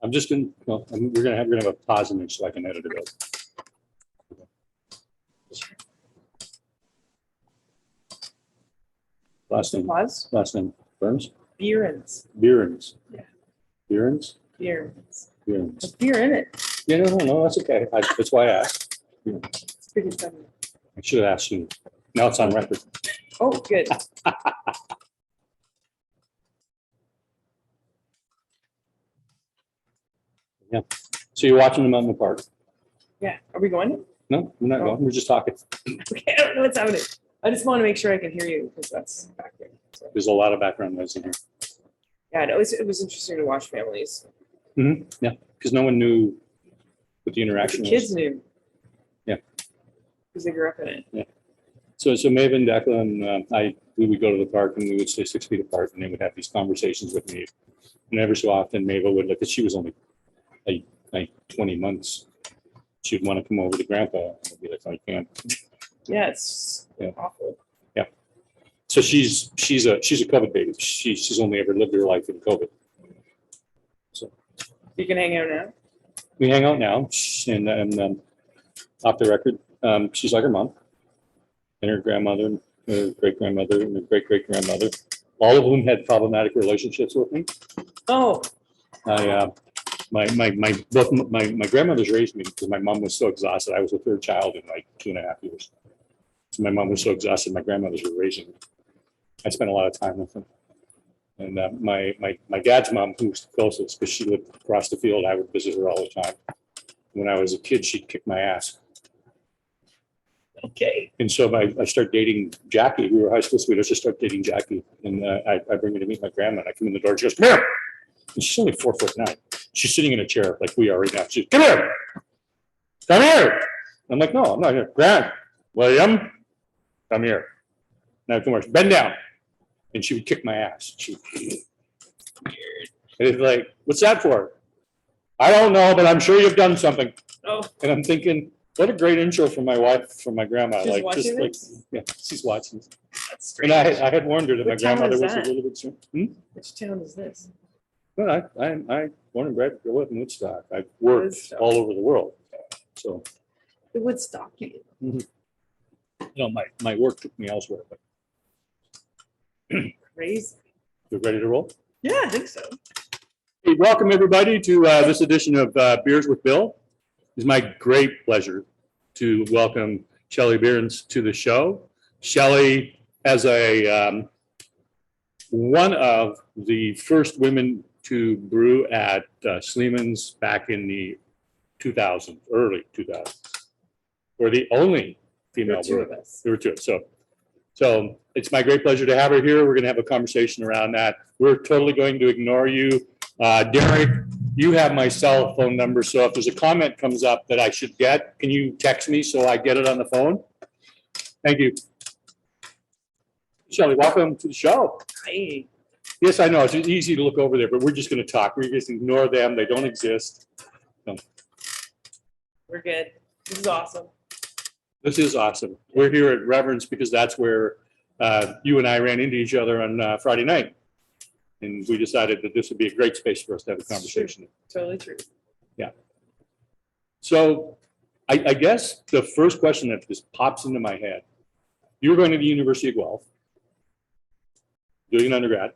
I'm just gonna, well, we're gonna have a pause image so I can edit it out. Last name. Pause. Last name. Beirnes. Beirnes. Beirnes. Yeah. Beirnes. Beirnes. Beirnes. There's beer in it. Yeah, no, that's okay. That's why I asked. It's pretty funny. I should have asked you. Now it's on record. Oh, good. Yeah. So you're watching them out in the park? Yeah. Are we going? No, we're not going. We're just talking. Okay, I don't know what's happening. I just want to make sure I can hear you because that's back there. So, There's a lot of background noise in here. yeah, it was interesting to watch families. Mm-hmm. Yeah, because no one knew what the The interaction kids was. knew. Yeah. Because they grew up in it. Yeah. So Maven, Declan, we would go to the park and we would stay 6 feet apart, and they would have these conversations with me. And every so often, Maven would look, because she was only like 20 months. She'd want to come over to Grandpa. I'd be like, I can't. Yeah, it's awful. Yeah. So she's a COVID baby. She's only ever lived her life in COVID. So You can hang out now. we hang out now, and off the record, she's like her mom, and her grandmother, and her great grandmother, and her great great grandmother, all of whom had problematic relationships with me. Oh, My grandmother's raised me because my mom was so exhausted. I was the third child in like 2.5 years. So my mom was so exhausted. My grandmothers were raising me. I spent a lot of time with them. And my dad's mom, who was the closest, because she lived across the field, I would visit her all the time. When I was a kid, she'd kick my ass. okay. And so I started dating Jackie. We were high school sweethearts. I started dating Jackie, and I bring her to meet my grandma. And I come in the door. She goes, "Come here." And she's only 4'9". She's sitting in a chair like we are right now. She's, "Come here, come here." I'm like, "No, I'm not here." "Grand, William, come here." Now come here. Bend down. And she would kick my ass. And it's like, "What's that for?" "I don't know, but I'm sure you've done something." Oh, And I'm thinking, what a great intro from my wife, from my grandma. she's Like, watching just like, this? yeah, she's watching. That's strange. And I had warned her that What my town grandmother is was a that? little bit strange. Which town is this? Well, I born and bred, grew up in Woodstock. I've worked Woodstock. all over the world. So, The Woodstock. my work took me elsewhere, but Crazy. you're ready to roll? Yeah, I think so. Hey, welcome everybody to this edition of Beers with Bill. It's my great pleasure to welcome Shelley Beirnes to the show. Shelley, as one of the first women to brew at Sleeman's back in the 2000s, early 2000s, or the only female There were two brewer. of us. There were two. So it's my great pleasure to have her here. We're going to have a conversation around that. We're totally going to ignore you. Derek, you have my cell phone number, so if there's a comment comes up that I should get, can you text me so I get it on the phone? Thank you. Shelley, welcome to the show. Hi. Yes, I know, it's easy to look over there, but we're just going to talk. We're just ignore them. They don't exist. No. We're good. This is awesome. This is awesome. We're here at Reverence because that's where you and I ran into each other on Friday night. And we decided that this would be a great space for us to have a conversation. Totally true. So I guess the first question that just pops into my head, you were going to the University of Guelph, doing an undergrad,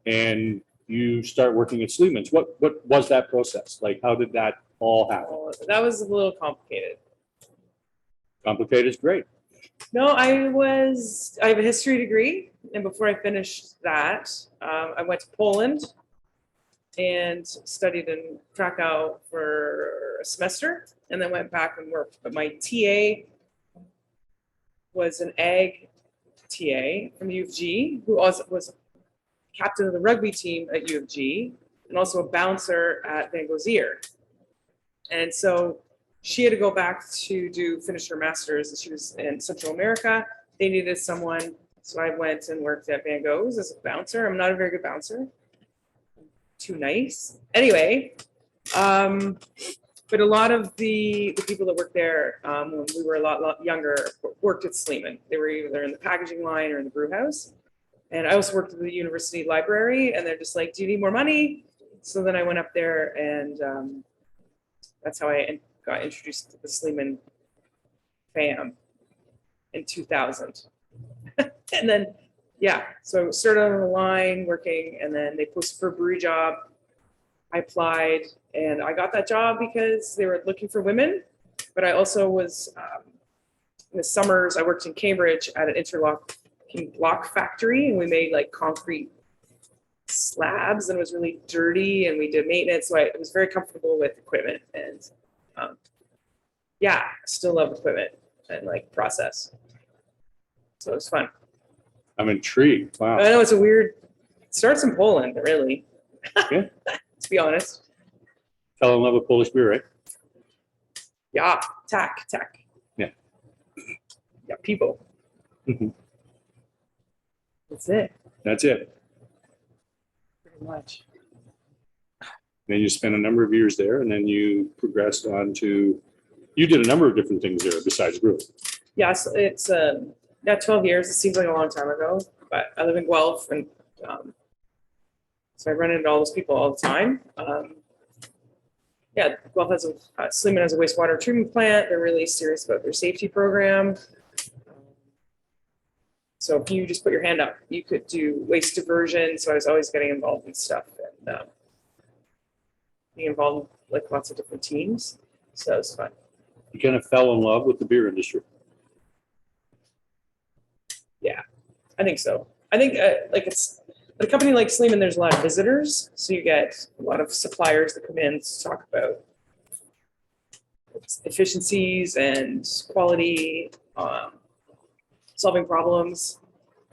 and you start working at Sleeman's. What was that process? Like, how did that all happen? Oh, that was a little complicated. Complicated is great. No, I have a history degree. And before I finished that, I went to Poland and studied in Krakow for a semester and then went back and worked. But my TA was an ag TA from U of G, who also was captain of the rugby team at U of G and also a bouncer at Van Gozier. And so she had to go back to finish her master's, and she was in Central America. They needed someone, so I went and worked at Van Gogh's as a bouncer. I'm not a very good bouncer. Too nice. Anyway, but a lot of the people that worked there when we were a lot younger worked at Sleeman. They were either in the packaging line or in the brew house. And I also worked at the university library, and they're just like, "Do you need more money?" So then I went up there, and that's how I got introduced to the Sleeman fam in 2000. And then, yeah, so started on the line working, and then they posted for a brewery job. I applied, and I got that job because they were looking for women. But I also was, in the summers, I worked in Cambridge at an interlocking block factory, and we made like concrete slabs, and it was really dirty, and we did maintenance. So I was very comfortable with equipment, and yeah, still love equipment and like process. So it was fun. I'm intrigued. Wow. I know it's a weird, it starts in Poland, really. Yeah. To be honest. Fell in love with Polish beer, right? Yeah, tech. Yeah. Yeah, people. Mhm. That's it, That's it. pretty much. Then you spent a number of years there, and then you progressed on to, you did a number of different things there besides brewing. Yes, it's not 12 years. It seems like a long time ago, but I live in Guelph, and so I run into all those people all the time. Yeah, Guelph has Sleeman has a wastewater treatment plant. They're really serious about their safety program. So if you just put your hand up, you could do waste diversion. So I was always getting involved in stuff, and being involved with like lots of different teams. So it was fun. You kind of fell in love with the beer industry. Yeah, I think so. I think like it's at a company like Sleeman, there's a lot of visitors. So you get a lot of suppliers that come in to talk about efficiencies and quality, solving problems.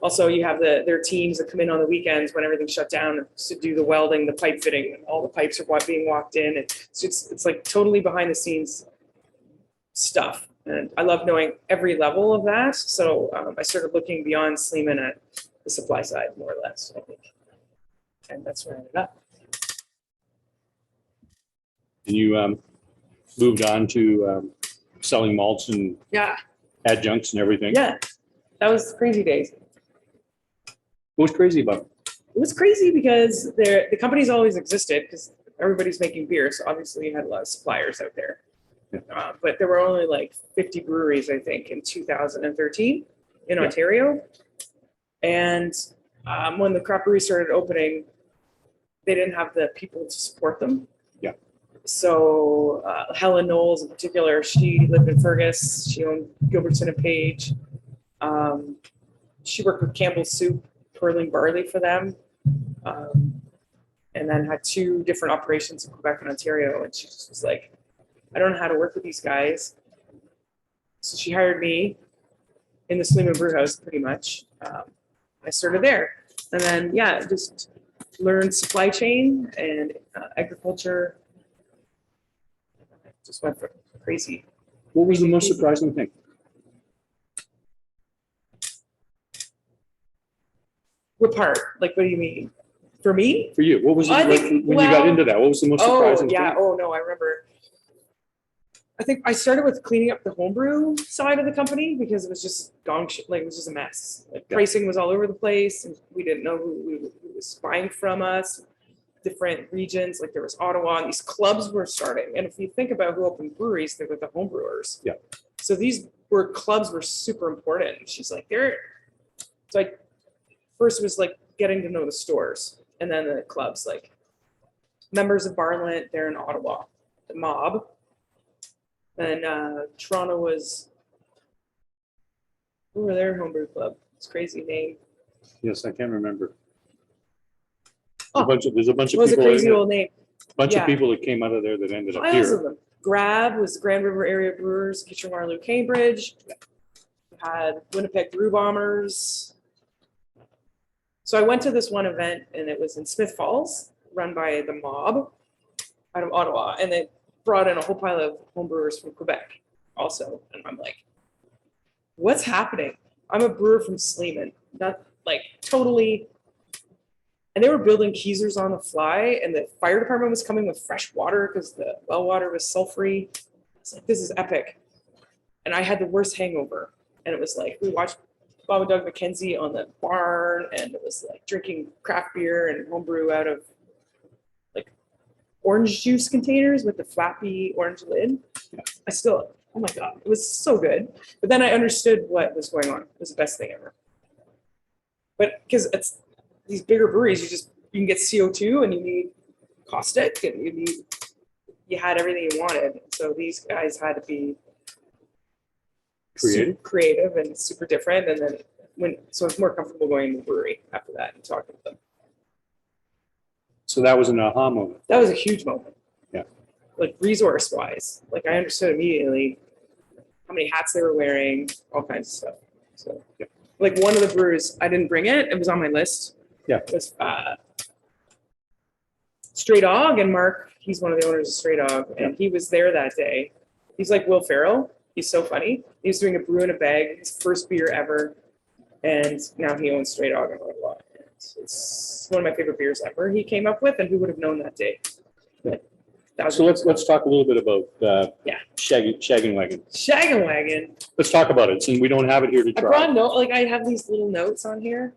Also, you have their teams that come in on the weekends when everything's shut down to do the welding, the pipe fitting, and all the pipes are being walked in. And so it's like totally behind the scenes stuff. And I love knowing every level of that. So I started looking beyond Sleeman at the supply side, more or less, I think. And that's where I ended up. And you moved on to selling malts and Yeah. adjuncts and everything. Yeah. That was crazy days. What was crazy about it? It was crazy because the company's always existed because everybody's making beer. So obviously you had a lot of suppliers out there. But there were only like 50 breweries, I think, in 2013 in Ontario. And when the craft breweries started opening, they didn't have the people to support them. Yeah. So Helen Knowles in particular, she lived in Fergus. She owned Gilbertson and Page. She worked with Campbell's Soup, twirling barley for them. And then had 2 different operations in Quebec and Ontario. And she just was like, I don't know how to work with these guys. So she hired me in the Sleeman Brew House, pretty much. I started there. And then, yeah, just learned supply chain and agriculture. Just went for crazy. What was the most surprising thing? What part? Like, what do you mean? For me? For you, what was it I like think- when you got into that? What was the most surprising yeah. thing? Oh, no, I remember. I think I started with cleaning up the homebrew side of the company because it was just dog shit. Like, it was just a mess. Like, pricing was all over the place, and we didn't know who was buying from us. Different regions, like there was Ottawa, and these clubs were starting. And if you think about who opened breweries, they were the homebrewers. Yeah. So these clubs were super important. She's like, it's like, first was like getting to know the stores, and then the clubs, like members of Barlent, they're in Ottawa, the Mob. And Toronto was, who were their homebrew club? It's a crazy name. Yes, I can't remember. Oh, There's a bunch It of was a people. crazy old name. Bunch yeah. of people that came out of there that ended up Piles here. of them. Grab was the Grand River Area Brewers, Kitchener-Waterloo, Cambridge. We had Winnipeg Brew Bombers. So I went to this one event, and it was in Smith Falls, run by the Mob out of Ottawa, and they brought in a whole pile of homebrewers from Quebec also. And I'm like, what's happening? I'm a brewer from Sleeman, not like totally. And they were building keezers on the fly, and the fire department was coming with fresh water because the well water was sulfury. It's like, this is epic. And I had the worst hangover. And it was like, we watched Bob and Doug McKenzie on the barn, and it was like drinking craft beer and homebrew out of like orange juice containers with the flappy orange lid. I still, oh my God, it was so good. But then I understood what was going on. It was the best thing ever. But because it's these bigger breweries, you can get CO2 and you need caustic and you had everything you wanted. So these guys had to be super creative and super different. And then so it's more comfortable going to the brewery after that and talking to them. So that was an aha moment. That was a huge moment. Yeah. Like resource wise, like I understood immediately how many hats they were wearing, all kinds of stuff. So yeah. Like one of the brewers, I didn't bring it. It was on my list. Yeah. It was Stray Dog, and Mark, he's one of the owners of Stray Dog, and he was there that day. He's like Will Ferrell. He's so funny. He was doing a brew in a bag, his first beer ever, and now he owns Stray Dog and blah, blah, blah. It's one of my favorite beers ever he came up with, and who would have known that day? So let's talk a little bit about Shaggin' Wagon. Shaggin' Wagon. Let's talk about it, since we don't have it here to try. I brought I have these little notes on here.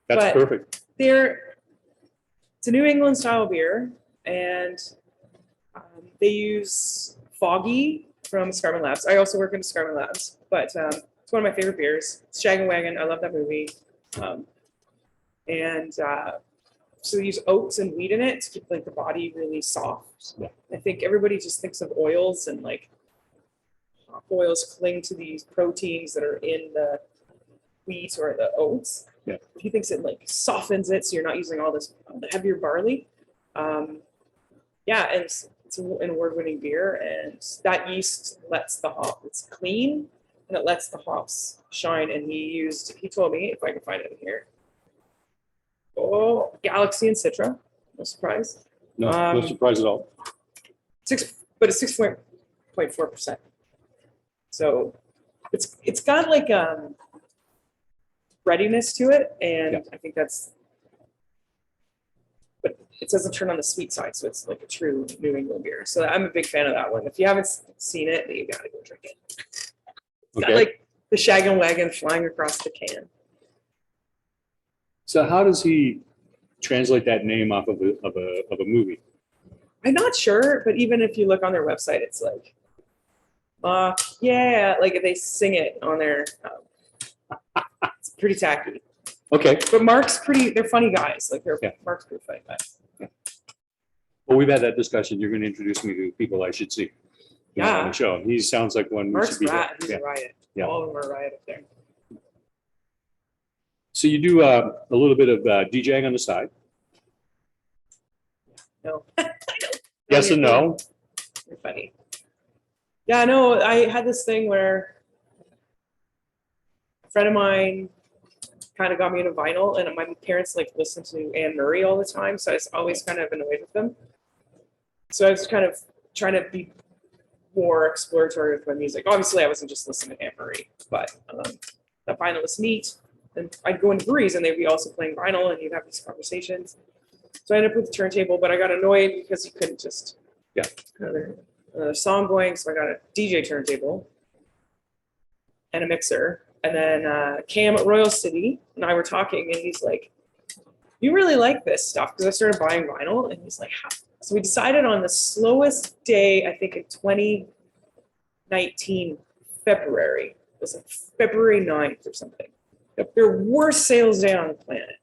That's perfect. It's a New England style beer, and they use Foggy from Escarpment Labs. I also work in Escarpment Labs, but it's one of my favorite beers. It's Shaggin' Wagon. I love that movie. So they use oats and wheat in it to keep like the body really soft. Yeah. I think everybody just thinks of oils, and like oils cling to these proteins that are in the wheat or the oats. Yeah. He thinks it like softens it, so you're not using all this heavier barley. And it's an award-winning beer, and that yeast lets the hop. It's clean and it lets the hops shine. And he told me, if I can find it in here. Oh, Galaxy and Citra. No surprise. No surprise at all. But it's 6.4%. So it's got like breadiness to it, and I think but it doesn't turn on the sweet side, so it's like a true New England beer. So I'm a big fan of that one. If you haven't seen it, then you gotta go drink it. It's got like the Shaggin' Wagon flying across the can. So how does he translate that name off of a movie? I'm not sure, but even if you look on their website, it's like, like they sing it on their. It's pretty tacky. Okay. But they're funny guys. Like Mark's pretty funny guy. Yeah. Well, we've had that discussion. You're going to introduce me to people I should see. On the show. He sounds like one. Mark's he's a riot. Yeah. All of them are riot up there. So you do a little bit of DJing on the side? No. Yes and no. You're funny. Yeah, no, I had this thing where a friend of mine kind of got me into vinyl, and my parents like listened to Anne Murray all the time, so I was always kind of annoyed with them. So I was kind of trying to be more exploratory with my music. Obviously, I wasn't just listening to Anne Murray, but that vinyl was neat. And I'd go into breweries, and they'd be also playing vinyl, and you'd have these conversations. So I ended up with the turntable, but I got annoyed because you couldn't just another song going. So I got a DJ turntable and a mixer. And then Cam at Royal City and I were talking, and he's like, "You really like this stuff?" Because I started buying vinyl, and he's like, "How?" So we decided on the slowest day, I think in 2019, February. It was like February 9th or something. Their worst sales day on the planet.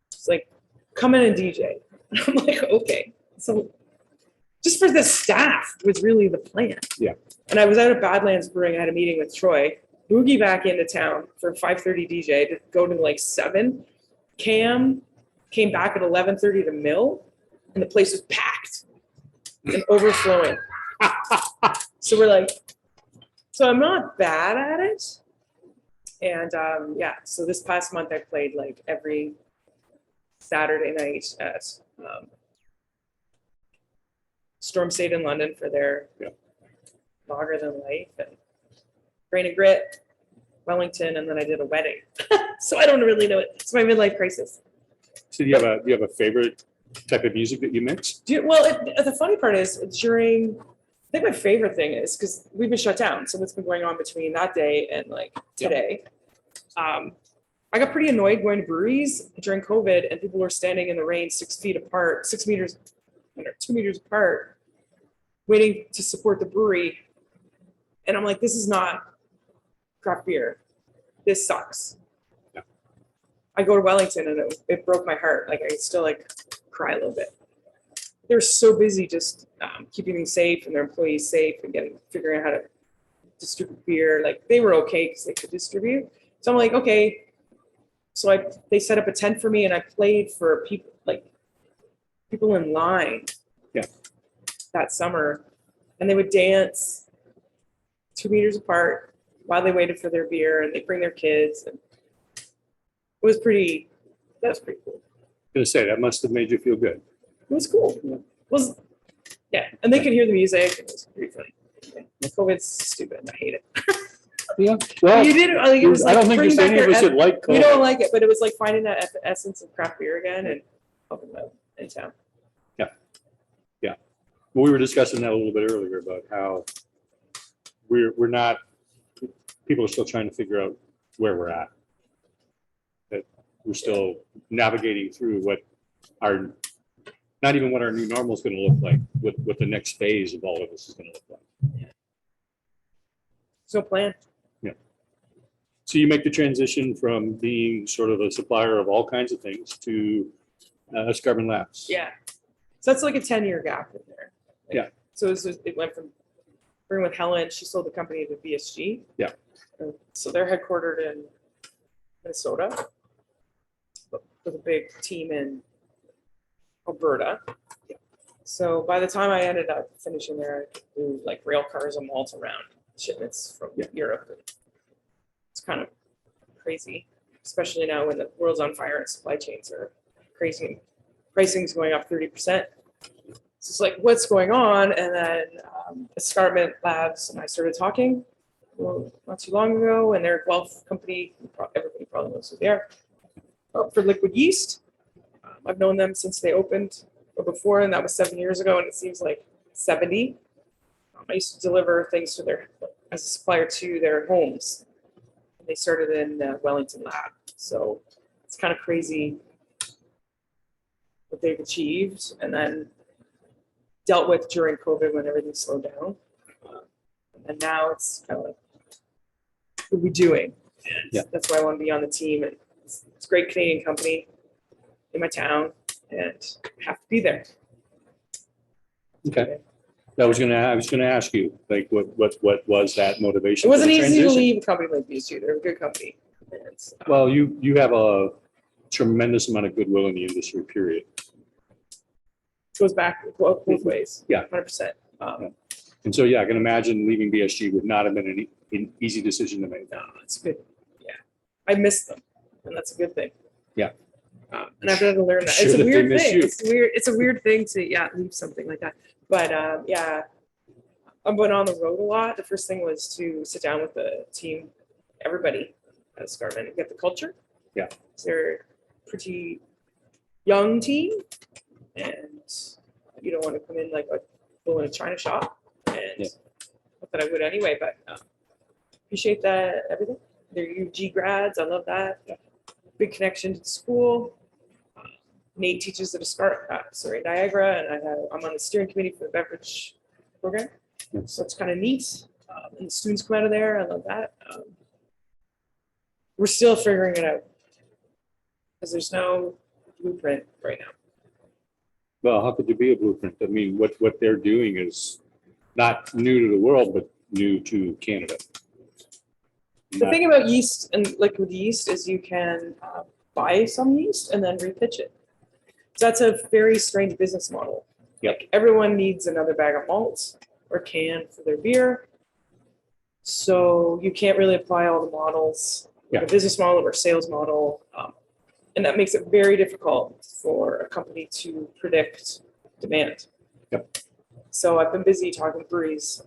It's like, come in and DJ. I'm like, okay. So just for the staff was really the plan. Yeah. And I was out at Badlands Brewing. I had a meeting with Troy. Boogie back into town for 5:30 DJ to go to like 7. Cam came back at 11:30 to Mill, and the place was packed and overflowing. So we're like, so I'm not bad at it. And so this past month I played like every Saturday night at Storm State in London for their Longer Than Life, and Grain and Grit, Wellington, and then I did a wedding. So I don't really know it. It's my midlife crisis. So do you have a favorite type of music that you mix? The funny part is I think my favorite thing is because we've been shut down. So what's been going on between that day and like today? I got pretty annoyed going to breweries during COVID, and people were standing in the rain 6 feet apart, 6 meters 2 meters apart, waiting to support the brewery. And I'm like, this is not craft beer. This sucks. Yeah. I go to Wellington and it broke my heart. Like I still like cry a little bit. They're so busy just keeping them safe and their employees safe and figuring out how to distribute beer. Like they were okay because they could distribute. So I'm like, okay. So they set up a tent for me and I played for people in line. Yeah. That summer, and they would dance 2 meters apart while they waited for their beer, and they bring their kids. And that was pretty cool. Gonna say that must have made you feel good. It was cool. Yeah, and they could hear the music. It was pretty funny. Yeah. COVID's stupid. I hate it. Yeah. Well, you did. Like, it was I like don't think bringing there's back any of their us that like COVID. we don't like it, but it was like finding that essence of craft beer again and helping them in town. Well, we were discussing that a little bit earlier about how we're not, people are still trying to figure out where we're at. That we're still navigating through not even what our new normal is going to look like, what the next phase of all of this is going to look like. So plan. Yeah. So you make the transition from being sort of a supplier of all kinds of things to Escarpment Labs. Yeah. So that's like a 10-year gap in there. Yeah. So it went from working with Helen. She sold the company to BSG. Yeah. And so they're headquartered in Minnesota, but with a big team in Alberta. Yeah. So by the time I ended up finishing there, I could do like rail cars and malts around shipments from Europe. It's kind of crazy, especially now when the world's on fire and supply chains are crazy. Pricing's going up 30%. So it's like, what's going on? And then Escarpment Labs and I started talking not too long ago, and they're a Guelph company. Everybody probably knows who they are. For liquid yeast. I've known them since they opened or before, and that was 7 years ago, and it seems like 70. I used to deliver things as a supplier to their homes. They started in Wellington Lab. So it's kind of crazy what they've achieved, and then dealt with during COVID when everything slowed down. And now it's kind of like, what are we doing? And that's why I want to be on the team. And it's a great Canadian company in my town, and I have to be there. Okay. I was gonna ask you, like, what was that motivation? It wasn't for the easy to transition? leave a company like BSG. They're a good company. And, Well, you have a tremendous amount of goodwill in the industry, period. goes back both ways. Yeah. 100%. And so, I can imagine leaving BSG would not have been an easy decision to make. No, it's good. Yeah. I miss them, and that's a good thing. Yeah. And I've had to learn that. Sure It's a that they weird miss thing. you. It's a weird thing to leave something like that. But I went on the road a lot. The first thing was to sit down with the team, everybody at Escarpment, and get the culture. Yeah. They're a pretty young team, and you don't want to come in like a bull in a china shop. And not that I would anyway, but appreciate that everything. They're UG grads. I love that. Big connection to the school. Nate teaches at Niagara, and I'm on the steering committee for the beverage program. So it's kind of neat. And the students come out of there. I love that. We're still figuring it out because there's no blueprint right now. Well, how could there be a blueprint? I mean, what they're doing is not new to the world, but new to Canada. The thing about yeast and liquid yeast is you can buy some yeast and then repitch it. So that's a very strange business model. Yep. Like everyone needs another bag of malt or can for their beer. So you can't really apply all the models, like a business model or sales model. And that makes it very difficult for a company to predict demand. Yep. So I've been busy talking to breweries,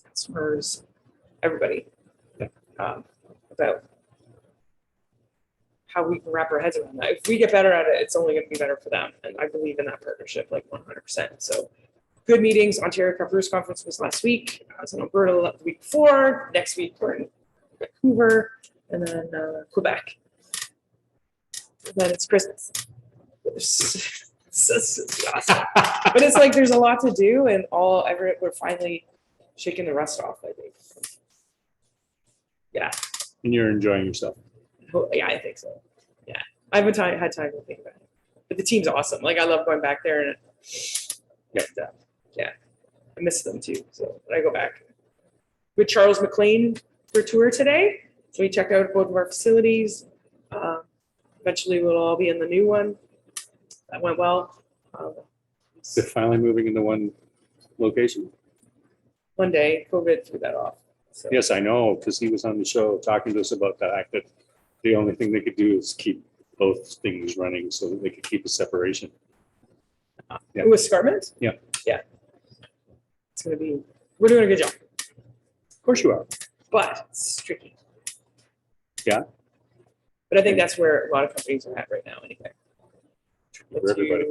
customers, everybody, about how we can wrap our heads around that. If we get better at it, it's only going to be better for them. And I believe in that partnership like 100%. So good meetings. Ontario Craft Brewers Conference was last week. I was in Alberta the week before. Next week we're in Vancouver, and then Quebec. And then it's Christmas. It's awesome. But it's like there's a lot to do, and we're finally shaking the rust off, I think. Yeah. And you're enjoying yourself. Yeah, I think so. Yeah. I haven't had time to think about it. But the team's awesome. Like I love going back there, and yeah, I miss them too. So when I go back with Charles McLean for tour today, so we checked out both of our facilities. Eventually, we'll all be in the new one. That went well. They're finally moving into one location. One day, COVID threw that off. So. Yes, I know, because he was on the show talking to us about the fact that the only thing they could do is keep both things running so that they could keep a separation. Yeah. It was Escarpment? Yeah. Yeah. It's going to be, we're doing a good job. Of course you are. But it's tricky. Yeah. But I think that's where a lot of companies are at right now anyway. For everybody.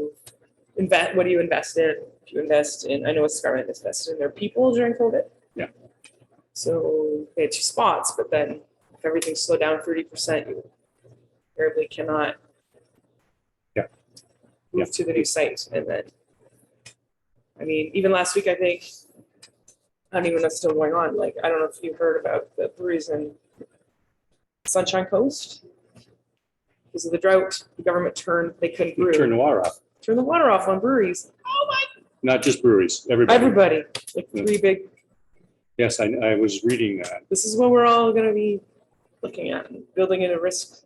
What do you invest in? If you invest in, I know Escarpment invested in their people during COVID. Yeah. So they had 2 spots, but then if everything slowed down 30%, you invariably cannot move to the new site. And then, I mean, even last week, I think, I don't even know if it's still going on. Like, I don't know if you heard about the breweries in Sunshine Coast. Because of the drought, the government they couldn't brew. Turn the water off. Turn the water off on breweries. Oh my. Not just breweries, everybody. Everybody. Like 3 big. Yes, I was reading that. This is what we're all going to be looking at and building in a risk.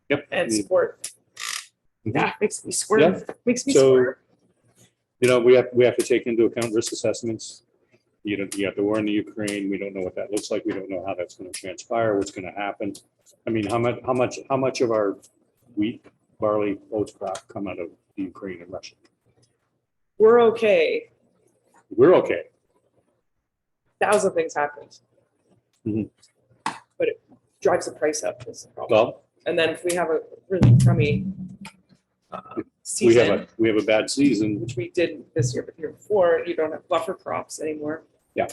Yep. And support. Mhm. Yeah, makes me squirm. Yeah. Makes me So, squirm. You know, we have to take into account risk assessments. You have the war in the Ukraine. We don't know what that looks like. We don't know how that's going to transpire, what's going to happen. I mean, how much of our wheat, barley, oats crop come out of the Ukraine and Russia? We're okay. We're okay. 1,000 things happened. Mhm. But it drives the price up. Is the problem. Well, And then if we have a really crummy season, we have a bad season. which we did this year, but the year before, you don't have buffer crops anymore. Yeah.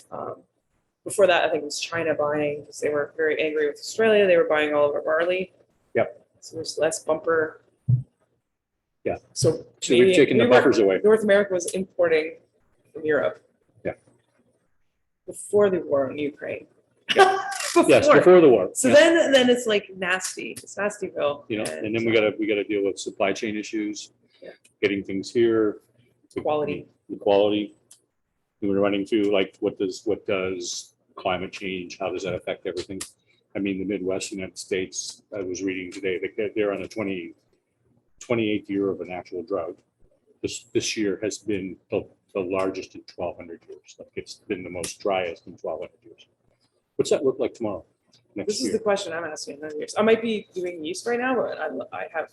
Before that, I think it was China buying, because they were very angry with Australia. They were buying all of our barley. Yep. So there's less bumper. Yeah. So We've taken the buffers away. North America was importing from Europe. Yeah. Before the war in Ukraine. Yes, before the war. So Yeah. then it's like nasty. It's nastyville. You know, and then we gotta deal with supply chain issues, Yeah. getting things here, Quality. the quality. We were running through like what does climate change? How does that affect everything? I mean, the Midwest United States. I was reading today that they're on a 28th year of an actual drought. This year has been the largest in 1,200 years. Like it's been the most driest in 1,200 years. What's that look like tomorrow? This is the question I'm asking. I might be doing yeast right now, but I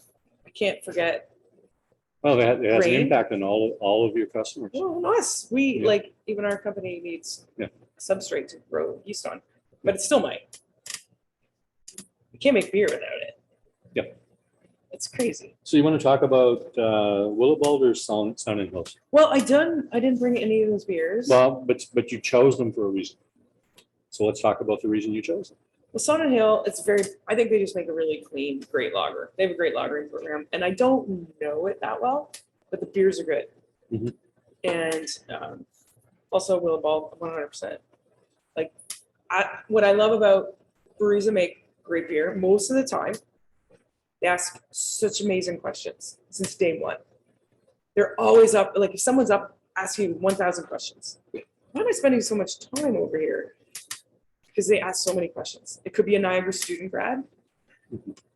can't forget. Well, it has an Rain. impact on all of your customers. Well, not us. We Yeah. like even our company needs Yeah. substrate to grow yeast on, but it still might. You can't make beer without it. Yep. It's crazy. So you want to talk about Willowbald or Sound and Hills? Well, I didn't bring any of those beers. Well, but you chose them for a reason. So let's talk about the reason you chose them. Well, Sun and Hill, I think they just make a really clean, great lager. They have a great lagering program, and I don't know it that well, but the beers are good. Mhm. And also Willowbald, 100%. Like, what I love about breweries that make great beer, most of the time, they ask such amazing questions since day one. They're always up, like if someone's up asking 1,000 questions, why am I spending so much time over here? Because they ask so many questions. It could be a Niagara student grad.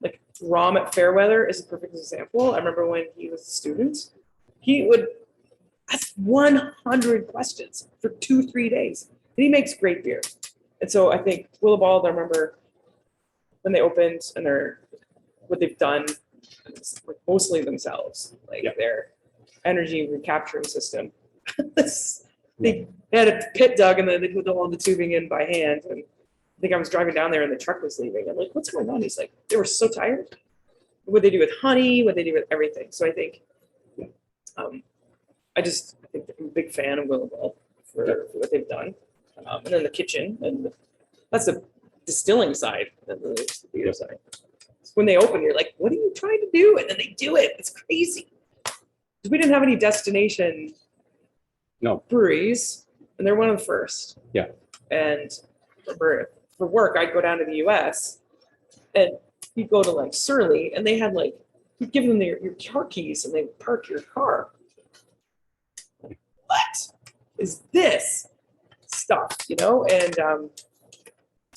Like Rom at Fairweather is a perfect example. I remember when he was a student, he would ask 100 questions for 2-3 days. And he makes great beer. And so I think Willowbald, I remember when they opened and what they've done, like mostly themselves, like their energy recapturing system. They had a pit dug and then they put all the tubing in by hand. And I think I was driving down there and the truck was leaving. I'm like, what's going on? He's like, they were so tired. What they do with honey, what they do with everything. So I think, I think I'm a big fan of Willowbald for what they've done. And then the kitchen, and that's the distilling side, and the beer side. When they open, you're like, what are you trying to do? And then they do it. It's crazy. we didn't have any destination No. breweries, and they're one of the first. Yeah. And for work, I'd go down to the US and you'd go to like Surly, and they had like, you'd give them your car keys and they'd park your car. What is this stuff, you know? And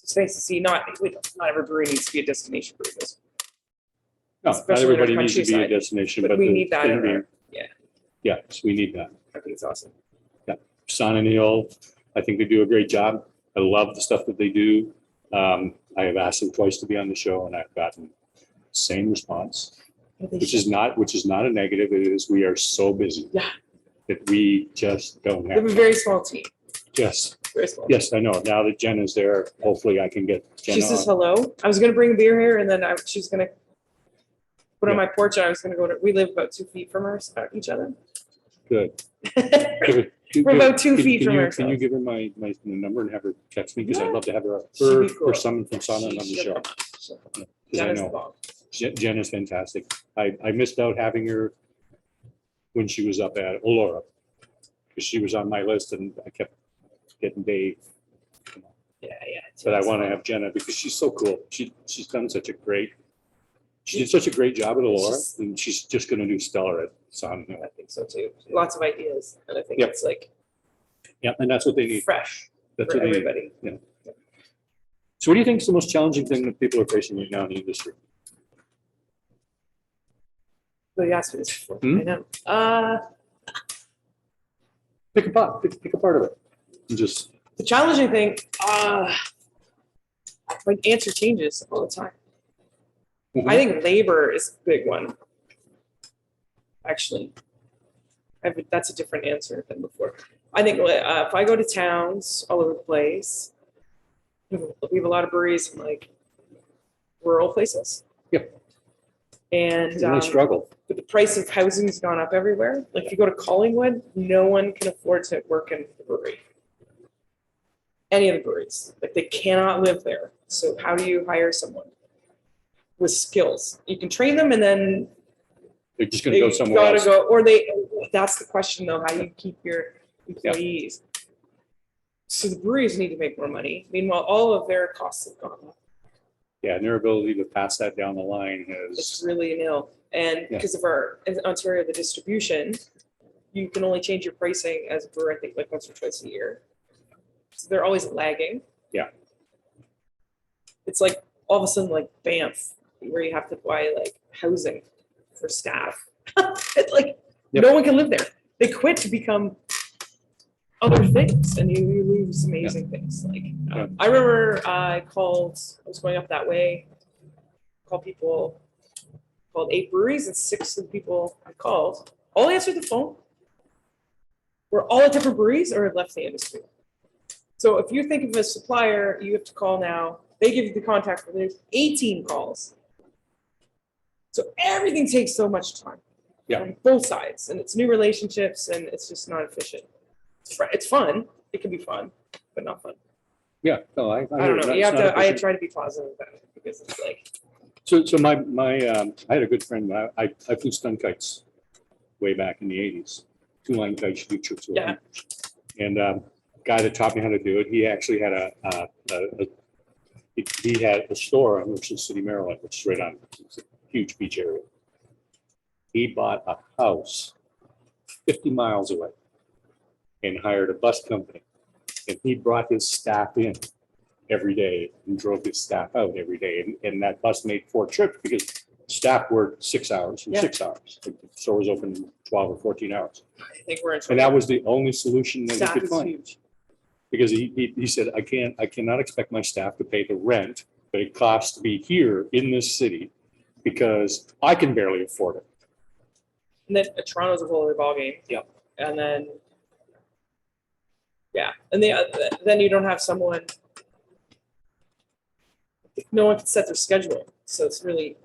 it's nice to see not every brewery needs to be a destination brewery. No, not Especially in our everybody needs to be a countryside. destination, But but we the- need that in the- our, yeah, Yes, we need that. I think it's awesome. Son and Neil, I think they do a great job. I love the stuff that they do. I have asked them twice to be on the show, and I've gotten the same response, which is not a negative. It is, we are so busy. Yeah. That we just don't We have have. a very small team, Yes, very small. yes, I know. Now that Jen is there, hopefully I can get Jen She says on. hello. I was gonna bring a beer here, and then she was gonna put on Yeah. my porch, and I was gonna go to, we live about 2 feet from each other. Good. Give We're about 2 can- feet can from you- ourselves. Can you give her my number and have her text me? Because I'd Yeah. love to have her, She'd be or cool. someone from Sana on the show. Because I Jenna's the know bomb. Jen is fantastic. I missed out having her when she was up at Olora, because she was on my list and I kept getting Dave. Yeah. But I want to have Jenna because she's so cool. She's done such a great, she did such a great job at Olora, and she's just going to do stellar at Sana. I think so too. Lots of ideas, and I think Yep. it's like Yeah, and that's what they need. fresh That's for what they need. everybody. So what do you think is the most challenging thing that people are facing right now in the industry? So you asked me this before. Hmm? I know. Pick a part of it. And just, The challenging thing, my answer changes all the time. I think labor is a big one. Actually, that's a different answer than before. I think if I go to towns all over the place, we have a lot of breweries in like rural places. Yep. And they struggle. but the price of housing has gone up everywhere. Like if you go to Collingwood, no one can afford to work in the brewery. Any of the breweries, like they cannot live there. So how do you hire someone with skills? You can train them, and then They're just going to go they somewhere gotta else. go, or that's the question though, how do you keep your employees? So the breweries need to make more money. Meanwhile, all of their costs have gone up. Yeah, and their ability to pass that down the line It's is, really nil. And Yeah. because of in Ontario, the distribution, you can only change your pricing as a brewer, I think, like once or twice a year. So they're always lagging. Yeah. It's like all of a sudden, like Banff, where you have to buy like housing for staff. It's like Yep. no one can live there. They quit to become other things, and you lose amazing things. Like Yeah. I remember I was going up that way, called 8 breweries, and 6 of the people I called all answered the phone. We're all at different breweries or had left the industry. So if you think of a supplier, you have to call now. They give you the contact, but there's 18 calls. So everything takes so much time. Yeah. On both sides, and it's new relationships, and it's just not efficient. It's fun. It can be fun, but not fun. yeah, no, I I don't know. You have to. I try to be positive about it because it's like So I had a good friend, I flew stun kites way back in the 80s, 2-line kites, shoot trips with Yeah. them. And guy that taught me how to do it, he actually had he had a store on Ocean City, Maryland, which is right on, it's a huge beach area. He bought a house 50 miles away and hired a bus company. And he brought his staff in every day and drove his staff out every day. And that bus made 4 trips because staff worked 6 hours and Yeah. 6 hours. The store was open 12 or 14 hours. I think we're in And that was the only solution that he staff could is find. huge. Because he said, I cannot expect my staff to pay the rent that it costs to be here in this city because I can barely afford it. And then Toronto's a whole other ballgame. Yep. And then, yeah, and then you don't have someone. No one can set their schedule, so it's really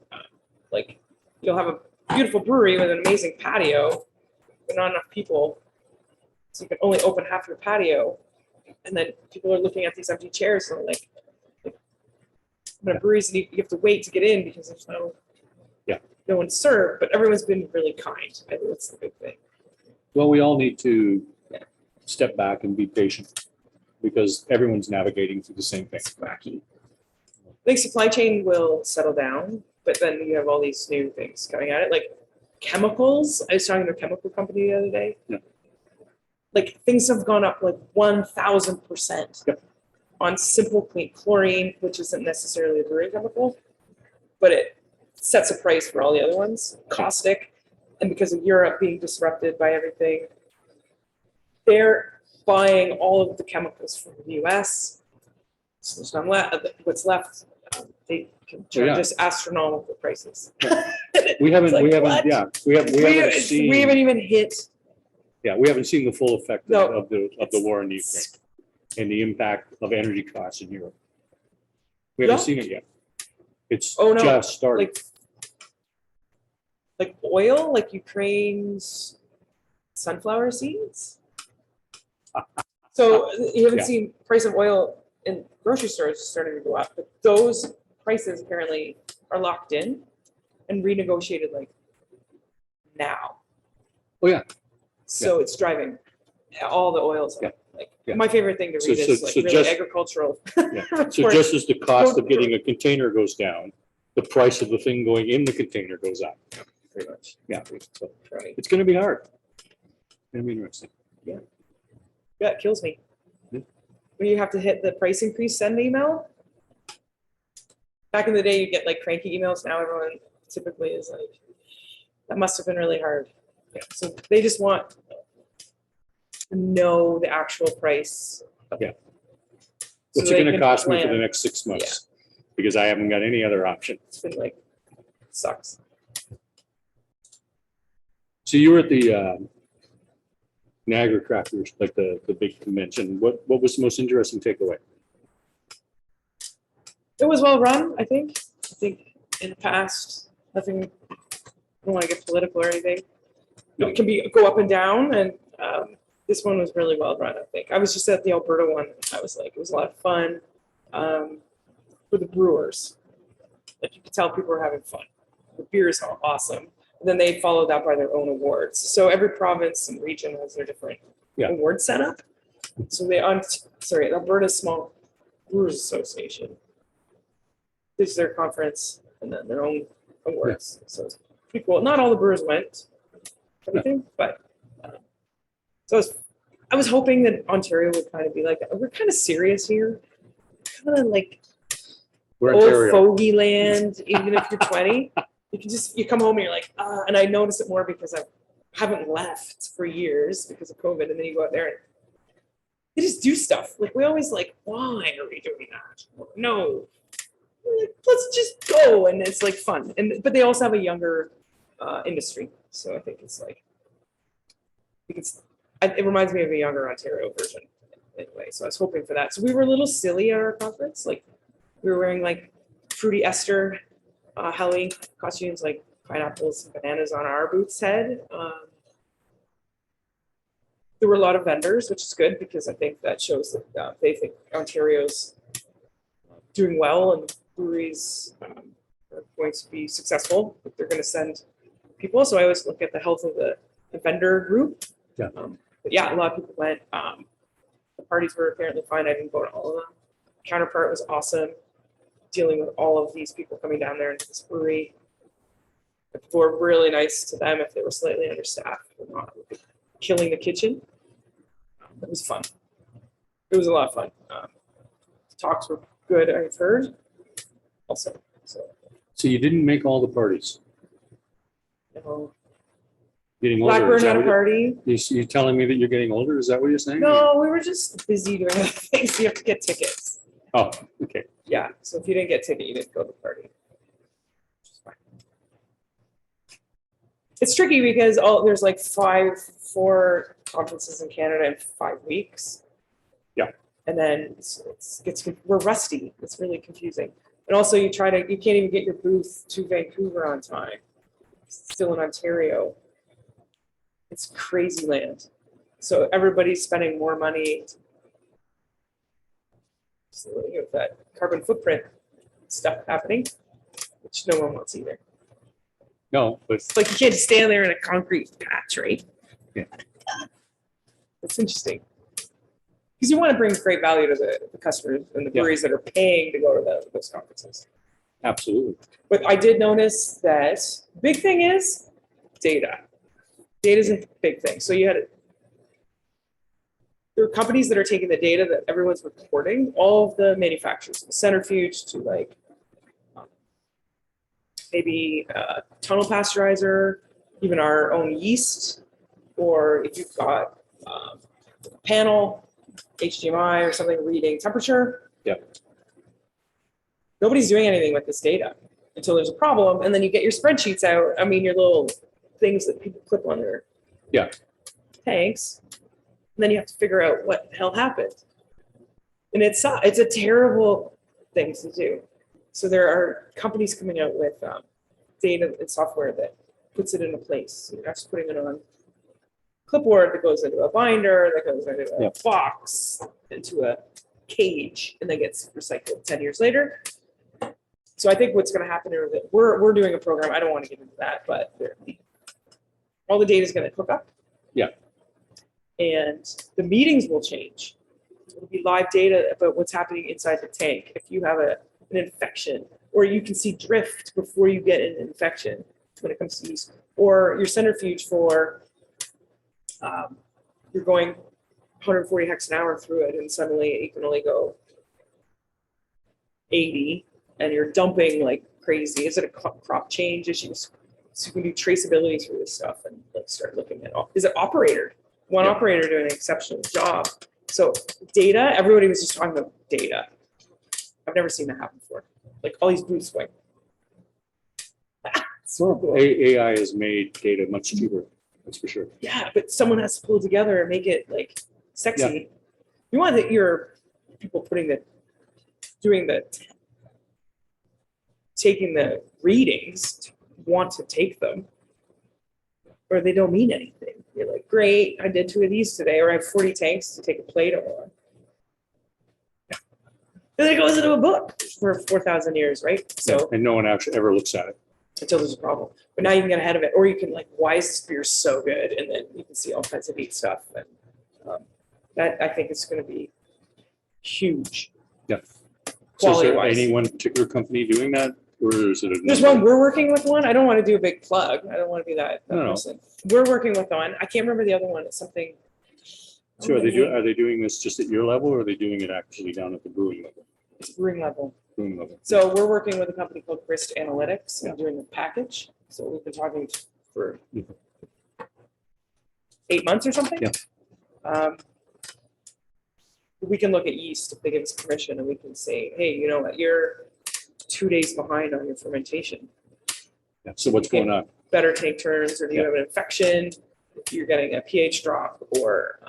like you'll have a beautiful brewery with an amazing patio, but not enough people, so you can only open half your patio, and then people are looking at these empty chairs and like when a brewery's you have to wait to get in because there's no. Yeah. no one's served, but everyone's been really kind. I think that's the big thing. Well, we all need to Yeah. step back and be patient because everyone's navigating through the same thing. It's wacky. I think supply chain will settle down, but then you have all these new things coming at it, like chemicals. I was talking to a chemical company the other day. Yeah. Like things have gone up like 1,000% Yep. on simple clean chlorine, which isn't necessarily a brewery chemical, but it sets a price for all the other ones. Caustic, and because of Europe being disrupted by everything, they're buying all of the chemicals from the US. So there's none left. What's left, they can charge yeah. us astronomical prices. We haven't, It's like, we haven't, what? yeah, we haven't seen, We haven't even hit. yeah, we haven't seen the full effect No, of the war in Ukraine and the impact of energy costs in Europe. We haven't Yeah. seen it yet. It's Oh, no. just starting. Like oil, like Ukraine's sunflower seeds. So you haven't Yeah. seen price of oil in grocery stores starting to go up, but those prices apparently are locked in and renegotiated like now. Oh, yeah. So it's driving all the oils up. Like Yeah. my favorite thing to So- read so- is like so really just- agricultural. Yeah. So report. just as the cost of getting a container goes down, the price of the thing going in the container goes up. Pretty much. Yeah. So Right. it's going to be hard. It's going to be interesting. Yeah, it kills me. Yeah. When you have to hit the price increase send email. Back in the day, you get like cranky emails. Now everyone typically is like, that must have been really hard. Yeah. So they just want to know the actual price. Yeah. So What's it they going to can cost me for the plan. next 6 months? Because I haven't got any other option. It's been like, sucks. So you were at the Niagara Crafters, like the big convention. What was the most interesting takeaway? It was well run, I think. I think in the past, nothing, I don't want to get political or anything. No. It can go up and down, and this one was really well run, I think. I was just at the Alberta one. I was like, it was a lot of fun for the brewers. Like you could tell people were having fun. The beer is awesome. And then they followed that by their own awards. So every province and region has their different award setup. So Alberta Small Brewers Association. This is their conference and then their own awards. So it's pretty cool. Not all the brewers went, everything, but so I was hoping that Ontario would kind of be like that. We're kind of serious here, kind of like We're old Ontario. fogey land. Even if you're 20, you come home and you're like, and I notice it more because I haven't left for years because of COVID, and then you go out there and they just do stuff. Like we always like, why are we doing that? No. Like, let's just go, and it's like fun. But they also have a younger industry, so I think it's like it reminds me of a younger Ontario version anyway. So I was hoping for that. So we were a little silly at our conference, like we were wearing like fruity Esther Halloween costumes, like pineapples and bananas on our booth's head. There were a lot of vendors, which is good because I think that shows that they think Ontario's doing well and breweries are going to be successful. They're going to send people. So I always look at the health of the vendor group. Yeah. But yeah, a lot of people went. The parties were apparently fine. I didn't go to all of them. Counterpart was awesome, dealing with all of these people coming down there into this brewery. The people were really nice to them if they were slightly understaffed or not killing the kitchen. It was fun. It was a lot of fun. Talks were good, I've heard. Also, So you didn't make all the parties. Getting older. Blackburn is that had a what you- party. You telling me that you're getting older? Is that what you're saying? No, we were just busy doing other things. You have to get tickets. Oh, okay. Yeah, so if you didn't get a ticket, you didn't go to the party. Which is fine. It's tricky because there's like 4 conferences in Canada in 5 weeks. Yeah. And then we're rusty. It's really confusing. And also you can't even get your booth to Vancouver on time. It's still in Ontario. It's crazy land. So everybody's spending more money. So you have that carbon footprint stuff happening, which no one wants either. No, but It's like you can't just stand there in a concrete patch, right? Yeah. That's interesting. Because you want to bring great value to the customers and the breweries that are paying to go to those conferences. absolutely. But I did notice that big thing is data. Data is a big thing. So there are companies that are taking the data that everyone's reporting, all of the manufacturers, the centrifuge to like maybe tunnel pasteurizer, even our own yeast, or if you've got a panel, HDMI or something reading temperature. Yeah. Nobody's doing anything with this data until there's a problem, and then you get your spreadsheets out. I mean, your little things that people clip on their tanks, and then you have to figure out what the hell happened. And it's a terrible thing to do. So there are companies coming out with data and software that puts it into place. You're not just putting it on clipboard that goes into a binder, that goes into a box, into a cage, and then gets recycled 10 years later. So I think what's going to happen is that we're doing a program. I don't want to get into that, but all the data is going to hook up. Yeah. And the meetings will change. It'll be live data about what's happening inside the tank. If you have an infection, or you can see drift before you get an infection when it comes to yeast, or your centrifuge for you're going 140 hex an hour through it, and suddenly you can only go 80, and you're dumping like crazy. Is it a crop change issues? So you can do traceability through this stuff and like start looking at all. Is it operator? One operator doing an exceptional job. So data, everybody was just talking about data. I've never seen that happen before. Like all these booths going. So cool. AI has made data much cheaper. That's for sure. Yeah, but someone has to pull it together and make it like sexy. You want that your people taking the readings want to take them, or they don't mean anything. You're like, great, I did 2 of these today, or I have 40 tanks to take a Plato on. Then it goes into a book for 4,000 years, right? So and no one actually ever looks at it until there's a problem. But now you can get ahead of it, or you can like, why is this beer so good? And then you can see all kinds of neat stuff. And that I think is going to be huge. Yeah. So is there Quality-wise. any one particular company doing that, or is it? There's one we're working with. One I don't want to do a big plug. I don't want to be that No. person. We're working with one. I can't remember the other one. It's something. So are they doing this just at your level, or are they doing it actually down at the brewing level? It's brewing level. Brewing level. So we're working with a company called Grist Analytics and doing the package. So we've been talking for 8 months or something. Yeah. We can look at yeast if they give us permission, and we can say, hey, you know what, you're 2 days behind on your fermentation. Yeah. So what's going on? Better tank turns, or do you have an infection? If you're getting a pH drop, or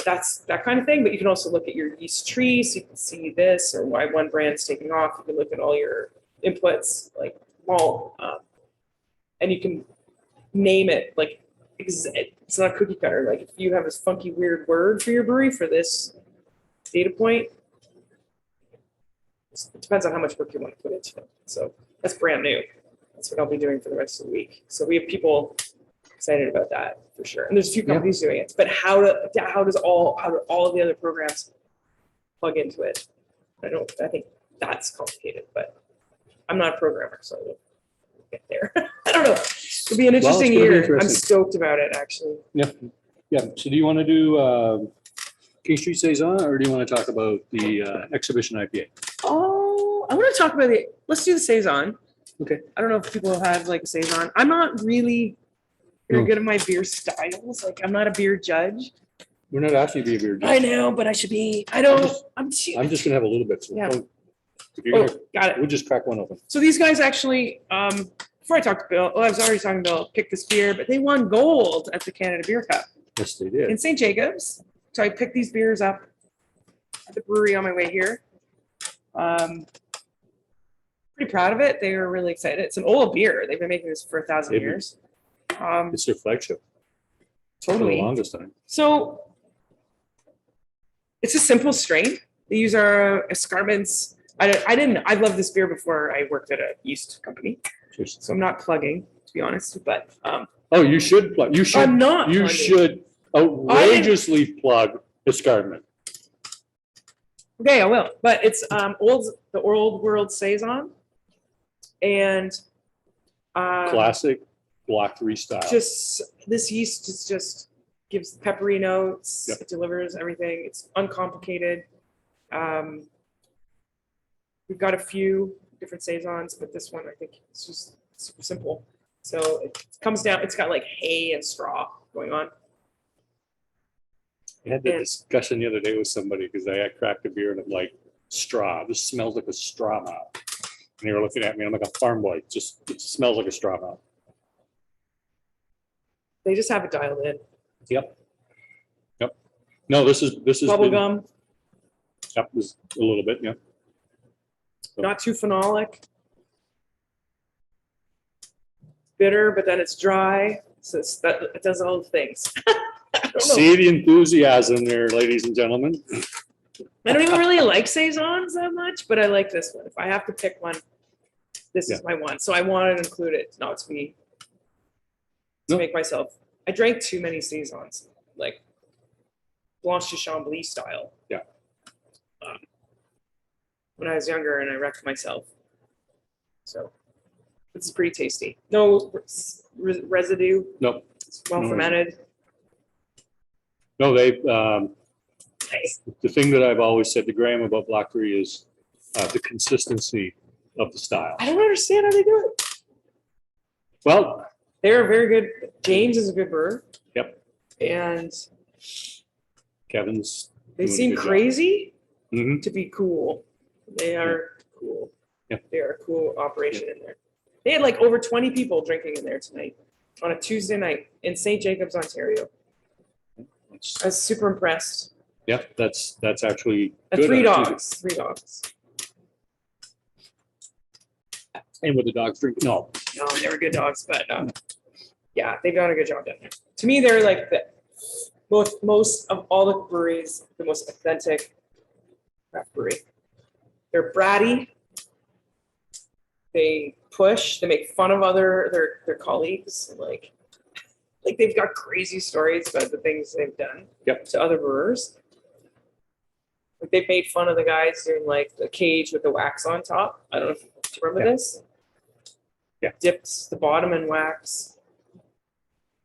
that's that kind of thing. But you can also look at your yeast tree, so you can see this, or why one brand's taking off. You can look at all your inputs, like malt, and you can name it like. It's not a cookie cutter. Like if you have this funky weird word for your brewery for this data point, it depends on how much work you want to put into it. So that's brand new. That's what I'll be doing for the rest of the week. So we have people excited about that for sure. And there's a few companies doing it. But how do all of the other programs plug into it? I think that's complicated, but I'm not a programmer, so we'll get there. I don't know. It'll be an interesting year. I'm stoked about it, actually. Yeah. Yeah. So do you want to do King Street Saison, or do you want to talk about the exhibition IPA? Oh, I want to talk about it. Let's do the Saison. Okay. I don't know if people have like Saison. I'm not really very good at my beer styles. Like I'm not a beer judge. We're not asking you to be a beer judge. I know, but I should be. I don't. I'm just going to have a little bit. So got it. We'll just crack one open. So these guys actually, before I talked to Bill, I was already talking to Bill, picked this beer, but they won gold at the Canada Beer Cup. Yes, they did. In St. Jacobs. So I picked these beers up at the brewery on my way here. Pretty proud of it. They were really excited. It's an old beer. They've been making this for 1,000 years. It's their flagship. Totally. For the longest time. So it's a simple strain. They use our escarpments. I love this beer before I worked at a yeast company. So I'm not plugging, to be honest, but Oh, you should plug, you should, I'm not. you plugging. should outrageously plug Escarpment. Okay, I will. But it's the Old World Saison, and Classic Block 3 style. just this yeast is just gives peppery notes. Yep. It delivers everything. It's uncomplicated. We've got a few different saisons, but this one I think it's just super simple. So it comes down. It's got like hay and straw going on. I had that discussion the other day with somebody because I had cracked a beer and I'm like, straw. This smells like a straw mouth. And they were looking at me. I'm like a farm boy. It smells like a straw mouth. They just have it dialed in. Yep. Yep. No, this is Bubble gum. Yep, this a little bit. Yeah. So. Not too phenolic. Bitter, but then it's dry. So it does all the things. See the enthusiasm there, ladies and gentlemen. I don't even really like saisons that much, but I like this one. If I have to pick one, this is my one. So I wanted to include it, not to me, to make myself. I drank too many saisons, like Blanche de Chambly style. Yeah. When I was younger, and I wrecked myself. So this is pretty tasty. No residue. Nope. It's well fermented. No, they. The thing that I've always said to Graham about Block 3 is the consistency of the style. I don't understand how they do it. Well, they're very good. James is a good brewer. Yep. And Kevin's. They seem crazy to be cool. They are cool. Yeah. They are a cool operation in there. They had like over 20 people drinking in there tonight on a Tuesday night in St. Jacobs, Ontario. I was super impressed. Yeah, that's actually and good. Three dogs. And with the dogs drink? No, they were good dogs, but yeah, they've done a good job down there. To me, they're like the most of all the breweries, the most authentic craft brewery. They're bratty. They push. They make fun of their colleagues. Like they've got crazy stories about the things they've done to other brewers. Like they've made fun of the guys doing like the cage with the wax on top. I don't know if you remember this. Yeah. Dipped the bottom in wax,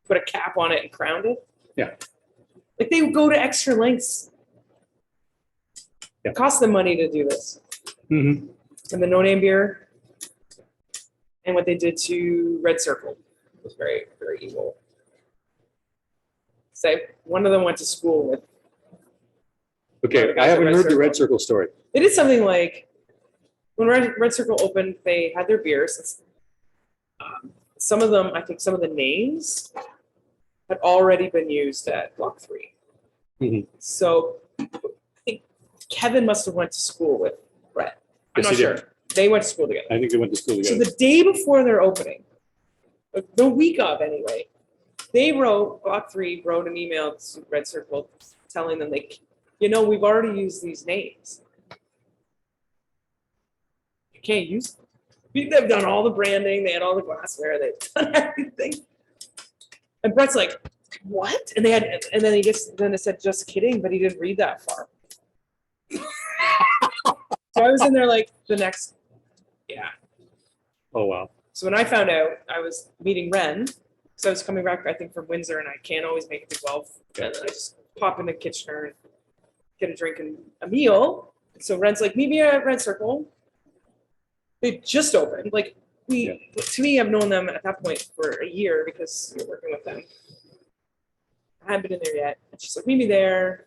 put a cap on it and crowned it. Yeah. Like they would go to extra lengths. It costs them money to do this. Mm-hmm. And the No Name beer and what they did to Red Circle was very, very evil. So one of them went to school with. Okay, I haven't heard the Red Circle story. They did something like when Red Circle opened, they had their beers. Some of them, I think some of the names had already been used at Block 3. Mm-hmm. So I think Kevin must have went to school with Brett. I'm Yes, not sure. They went to school together. I think they went to school together. So the day before their opening, the week of anyway, Block 3 wrote an email to Red Circle telling them we've already used these names. You can't use them. They've done all the branding. They had all the glassware. They've done everything. And Brett's like, what? And then it said, just kidding, but he didn't read that far. So I was in there like the next, Oh, wow. So when I found out, I was meeting Ren. So I was coming back, I think, from Windsor, and I can't always make it to Guelph. And I just pop into Kitchener and get a drink and a meal. So Ren's like, meet me at Red Circle. They just opened. Like to me, I've known them at that point for a year because you're working with them. I haven't been in there yet. And she's like, meet me there.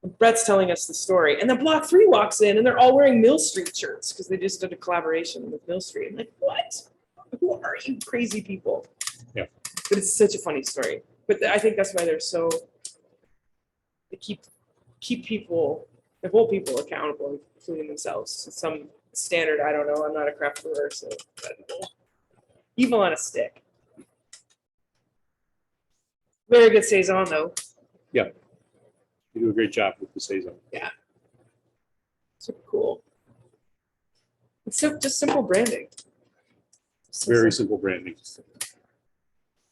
And Brett's telling us the story. And then Block 3 walks in and they're all wearing Mill Street shirts because they just did a collaboration with Mill Street. I'm like, what? Who are you crazy people? Yeah. But it's such a funny story. But I think that's why they keep people, they hold people accountable, including themselves, to some standard. I don't know. I'm not a craft brewer, so evil on a stick. Very good saison, though. Yeah, you do a great job with the saison. Yeah, super cool. It's just simple branding. Very simple branding.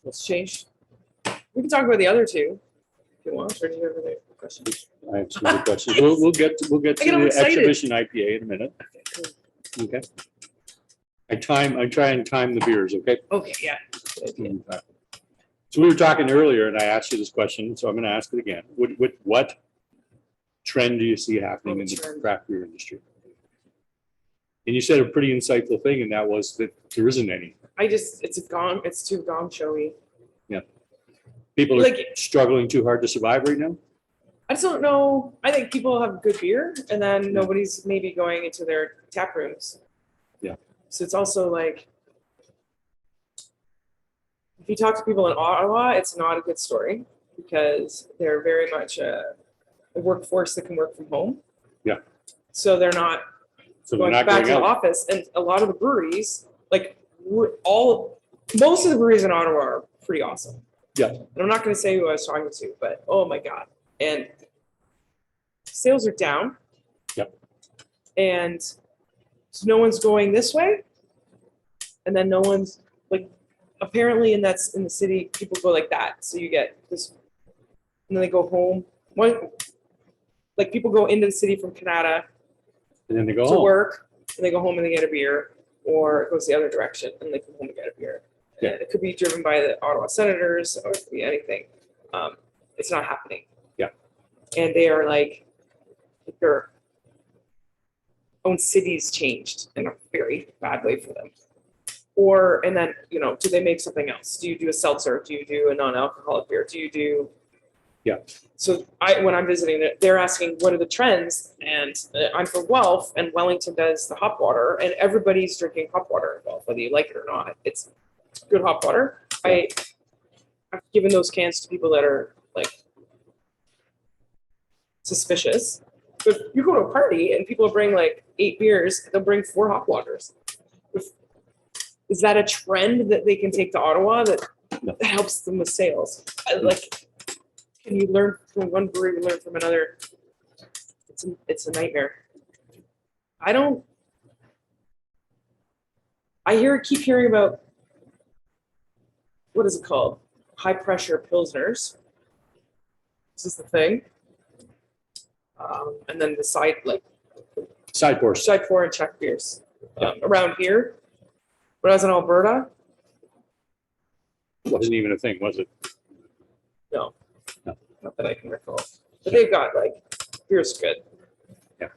Let's change. We can talk about the other two if you want, or do you have other questions? I have some other questions. We'll get to I get all the excited. exhibition IPA in a minute. Okay. I try and time the beers, okay? Okay, yeah. So we were talking earlier and I asked you this question, so I'm going to ask it again. What trend do you see happening in the craft beer industry? And you said a pretty insightful thing, and that was that there isn't any. It's too gong showy. Yeah. People are Like, struggling too hard to survive right now. I just don't know. I think people have good beer, and then nobody's maybe going into their tap rooms. Yeah. So it's also like, if you talk to people in Ottawa, it's not a good story because they're very much a workforce that can work from home. Yeah. So they're not going back to the out. office, and a lot of the breweries, like most of the breweries in Ottawa are pretty awesome. Yeah. And I'm not going to say who I was talking to, but oh my God. And sales are down. Yep. And so no one's going this way. And then no one's like, apparently, and that's in the city, people go like that. So you get this, and then they go home. Like people go into the city from Canada And then they go to home. work, and they go home and they get a beer, or it goes the other direction and they come home and get a beer. Yeah. And it could be driven by the Ottawa Senators, or it could be anything. It's not happening. Yeah. And they are like, their own cities changed in a very bad way for them. And then, do they make something else? Do you do a seltzer? Do you do a non-alcoholic beer? Do you do? Yeah. So when I'm visiting it, they're asking what are the trends, and I'm from Guelph, and Wellington does the hop water, and everybody's drinking hop water in Guelph, whether you like it or not. It's good hop water. I've given those cans to people that are like suspicious. But you go to a party and people bring like 8 beers, they'll bring 4 hop waters. Is that a trend that they can take to Ottawa that helps them with sales? Can you learn from one brewery and learn from another? It's a nightmare. Keep hearing about, what is it called? High pressure pilsners. This is the thing. And then the side pour and Czech beers. Around here, when I was in Alberta, Wasn't even a thing, was it? no, No. not that I can recall. But they've got beer's good. Yeah.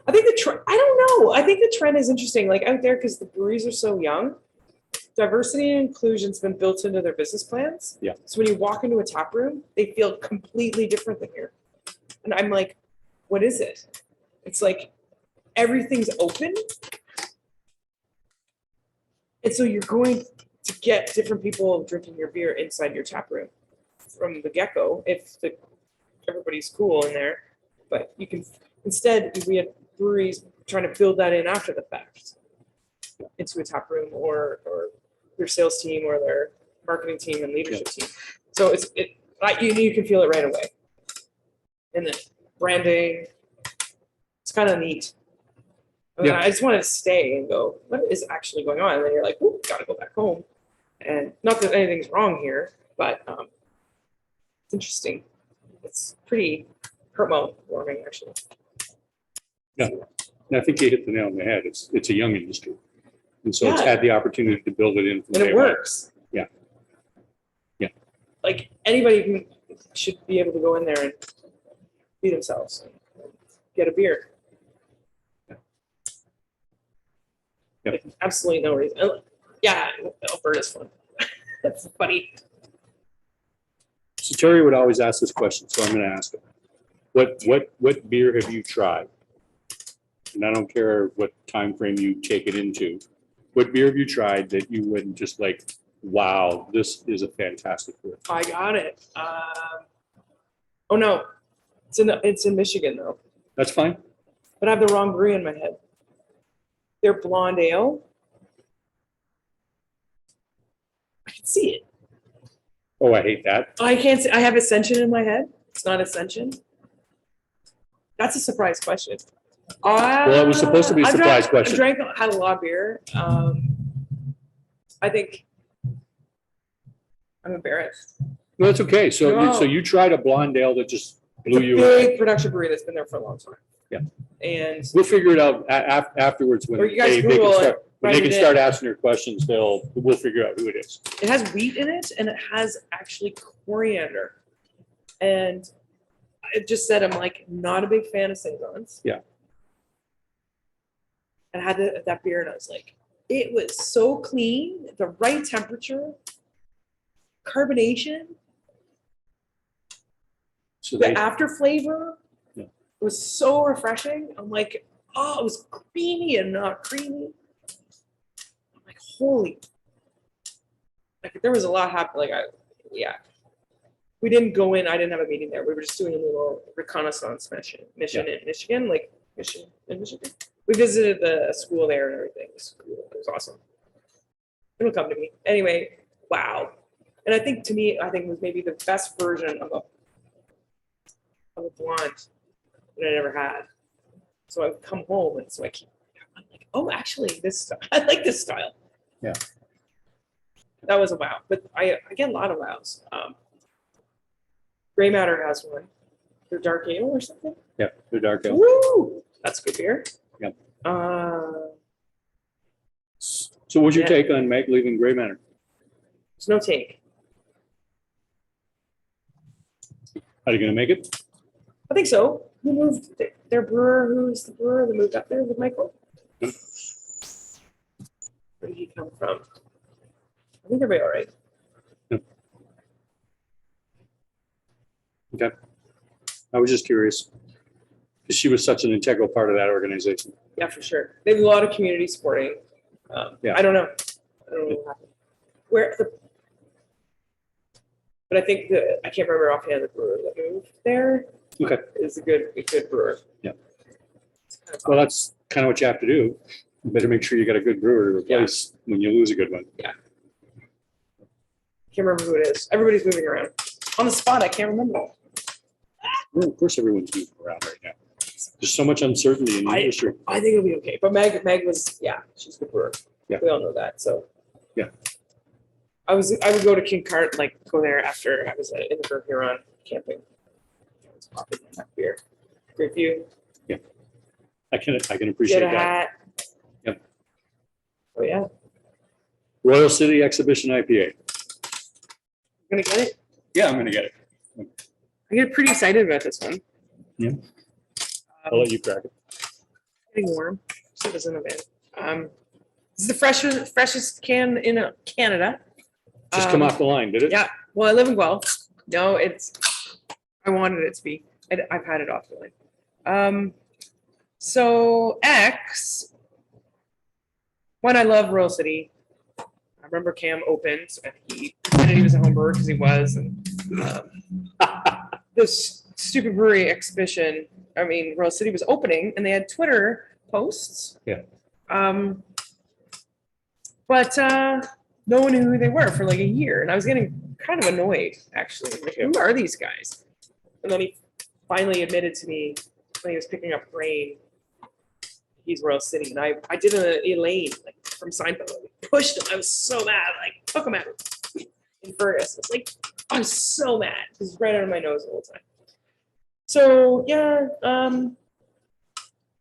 I think I don't know. I think the trend is interesting, like out there, because the breweries are so young. Diversity and inclusion's been built into their business plans. Yeah. So when you walk into a tap room, they feel completely different than here. And I'm like, what is it? It's like everything's open. And so you're going to get different people drinking your beer inside your tap room from the get-go if everybody's cool in there. But you can, instead, we have breweries trying to build that in after the fact into a tap room or their sales team or their marketing team and leadership team. So you can feel it right away. And then branding, it's kind of neat. I just wanted to stay and go, what is actually going on? And then you're like, oh, gotta go back home. And not that anything's wrong here, but it's interesting. It's pretty heartwarming, actually. Yeah, and I think you hit the nail on the head. It's a young industry, and so it's had the opportunity to build it in. And it works. Yeah. Yeah. Like anybody should be able to go in there and be themselves and get a beer. Yep. Like, absolutely no reason. Yeah, Alberta's fun. That's funny. So Terry would always ask this question, so I'm going to ask it. What beer have you tried? And I don't care what time frame you take it into. What beer have you tried that you wouldn't just like, wow, this is a fantastic beer? I got it. Oh no, it's in Michigan though. That's fine. But I have the wrong brewery in my head. Their blonde ale. I can see it. Oh, I hate that. I can't see. I have Ascension in my head. It's not Ascension. That's a surprise question. Well, it was supposed to be a surprise question. I had a lot of beer. I think I'm embarrassed. No, that's okay. So, No. so you tried a blonde ale that just It's blew a you away. big production brewery that's been there for a long time. Yeah. And We'll figure it out afterwards when Or you guys they Google can it, start, when write they can it start asking their questions, we'll figure out who it is. it has wheat in it, and it has actually coriander. And I just said I'm like not a big fan of St. John's. Yeah. And I had that beer, and I was like, it was so clean, the right temperature, carbonation, So the they, after flavor Yeah. was so refreshing. I'm like, oh, it was creamy and not creamy. I'm like, holy, like there was a lot happening. Yeah. We didn't go in. I didn't have a meeting there. We were just doing a little reconnaissance mission in Michigan, in Michigan. We visited the school there and everything. It was cool. It was awesome. It'll come to me. Anyway, wow. And I think to me, it was maybe the best version of a blonde that I never had. So I would come home, and so I'm like, oh, actually, I like this style. Yeah. That was a wow. But I get a lot of wows. Gray Matter has one. Their dark ale or something. Yeah, the dark ale. Woo! That's good beer. Yep. So what's your take on Meg leaving Gray Manor? There's no take. Are you going to make it? I think so. Who moved? Their brewer. Who's the brewer that moved up there with Michael? Where did he come from? I think they'll be all right. Okay. I was just curious because she was such an integral part of that organization. Yeah, for sure. They have a lot of community supporting. Yeah. I don't know. I don't know what happened. But I think I can't remember offhand the brewer that moved there. Okay. Is a good brewer. Yeah. Well, that's kind of what you have to do. You better make sure you got a good brewer to replace when you lose a good one. Yeah. Can't remember who it is. Everybody's moving around. On the spot, I can't remember. Well, of course, everyone's moving around right now. There's so much uncertainty in the industry. I think it'll be okay. But Meg was, she's a good brewer. Yeah. We all know that. So yeah. I would go to King Cart, go there after I was in the Huron camping. I was popping in that beer. Great view. Yeah. I can appreciate Get a that. hat. Yep. Oh yeah. Royal City Exhibition IPA. You're gonna get it? Yeah, I'm gonna get it. I get pretty excited about this one. Yeah. I'll let you crack it. Getting warm. So it doesn't have this is the freshest can in Canada. Just come off the line, did it? Yeah. Well, I live in Guelph. No, I wanted it to be. I've had it off the line. So X, when I love Royal City, I remember Cam opened and he pretended he was a home brewer because he was. And this stupid brewery exhibition, Royal City was opening and they had Twitter posts. Yeah. But no one knew who they were for like a year. And I was getting kind of annoyed, actually. Like, who are these guys? And then he finally admitted to me when he was picking up grain, he's Royal City. And I did an Elaine, from Seinfeld. I pushed him. I was so mad. Took him out in Fergus. I was so mad. It was right under my nose the whole time. So, yeah,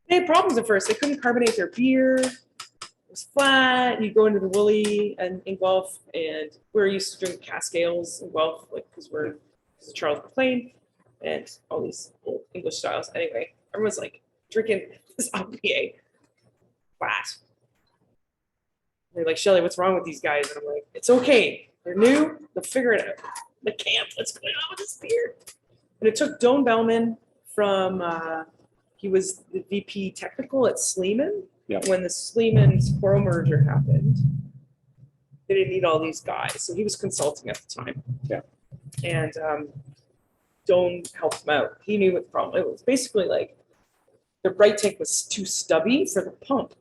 they had problems at first. They couldn't carbonate their beer. It was flat. You go into the Woolly and in Guelph, and we're used to drink cask ales in Guelph, because we're Charles McLean and all these old English styles. Anyway, everyone's drinking this IPA flat. They're like, Shelley, what's wrong with these guys? And I'm like, it's okay. They're new. They'll figure it out. The camp, what's going on with this beer? And it took Doan Bellman from, he was the VP technical at Sleeman. Yep. When the Sleeman-Sapporo merger happened, they didn't need all these guys. So he was consulting at the time. Yeah. And Doan helped him out. He knew what the problem. It was basically the bright tank was too stubby for the pump.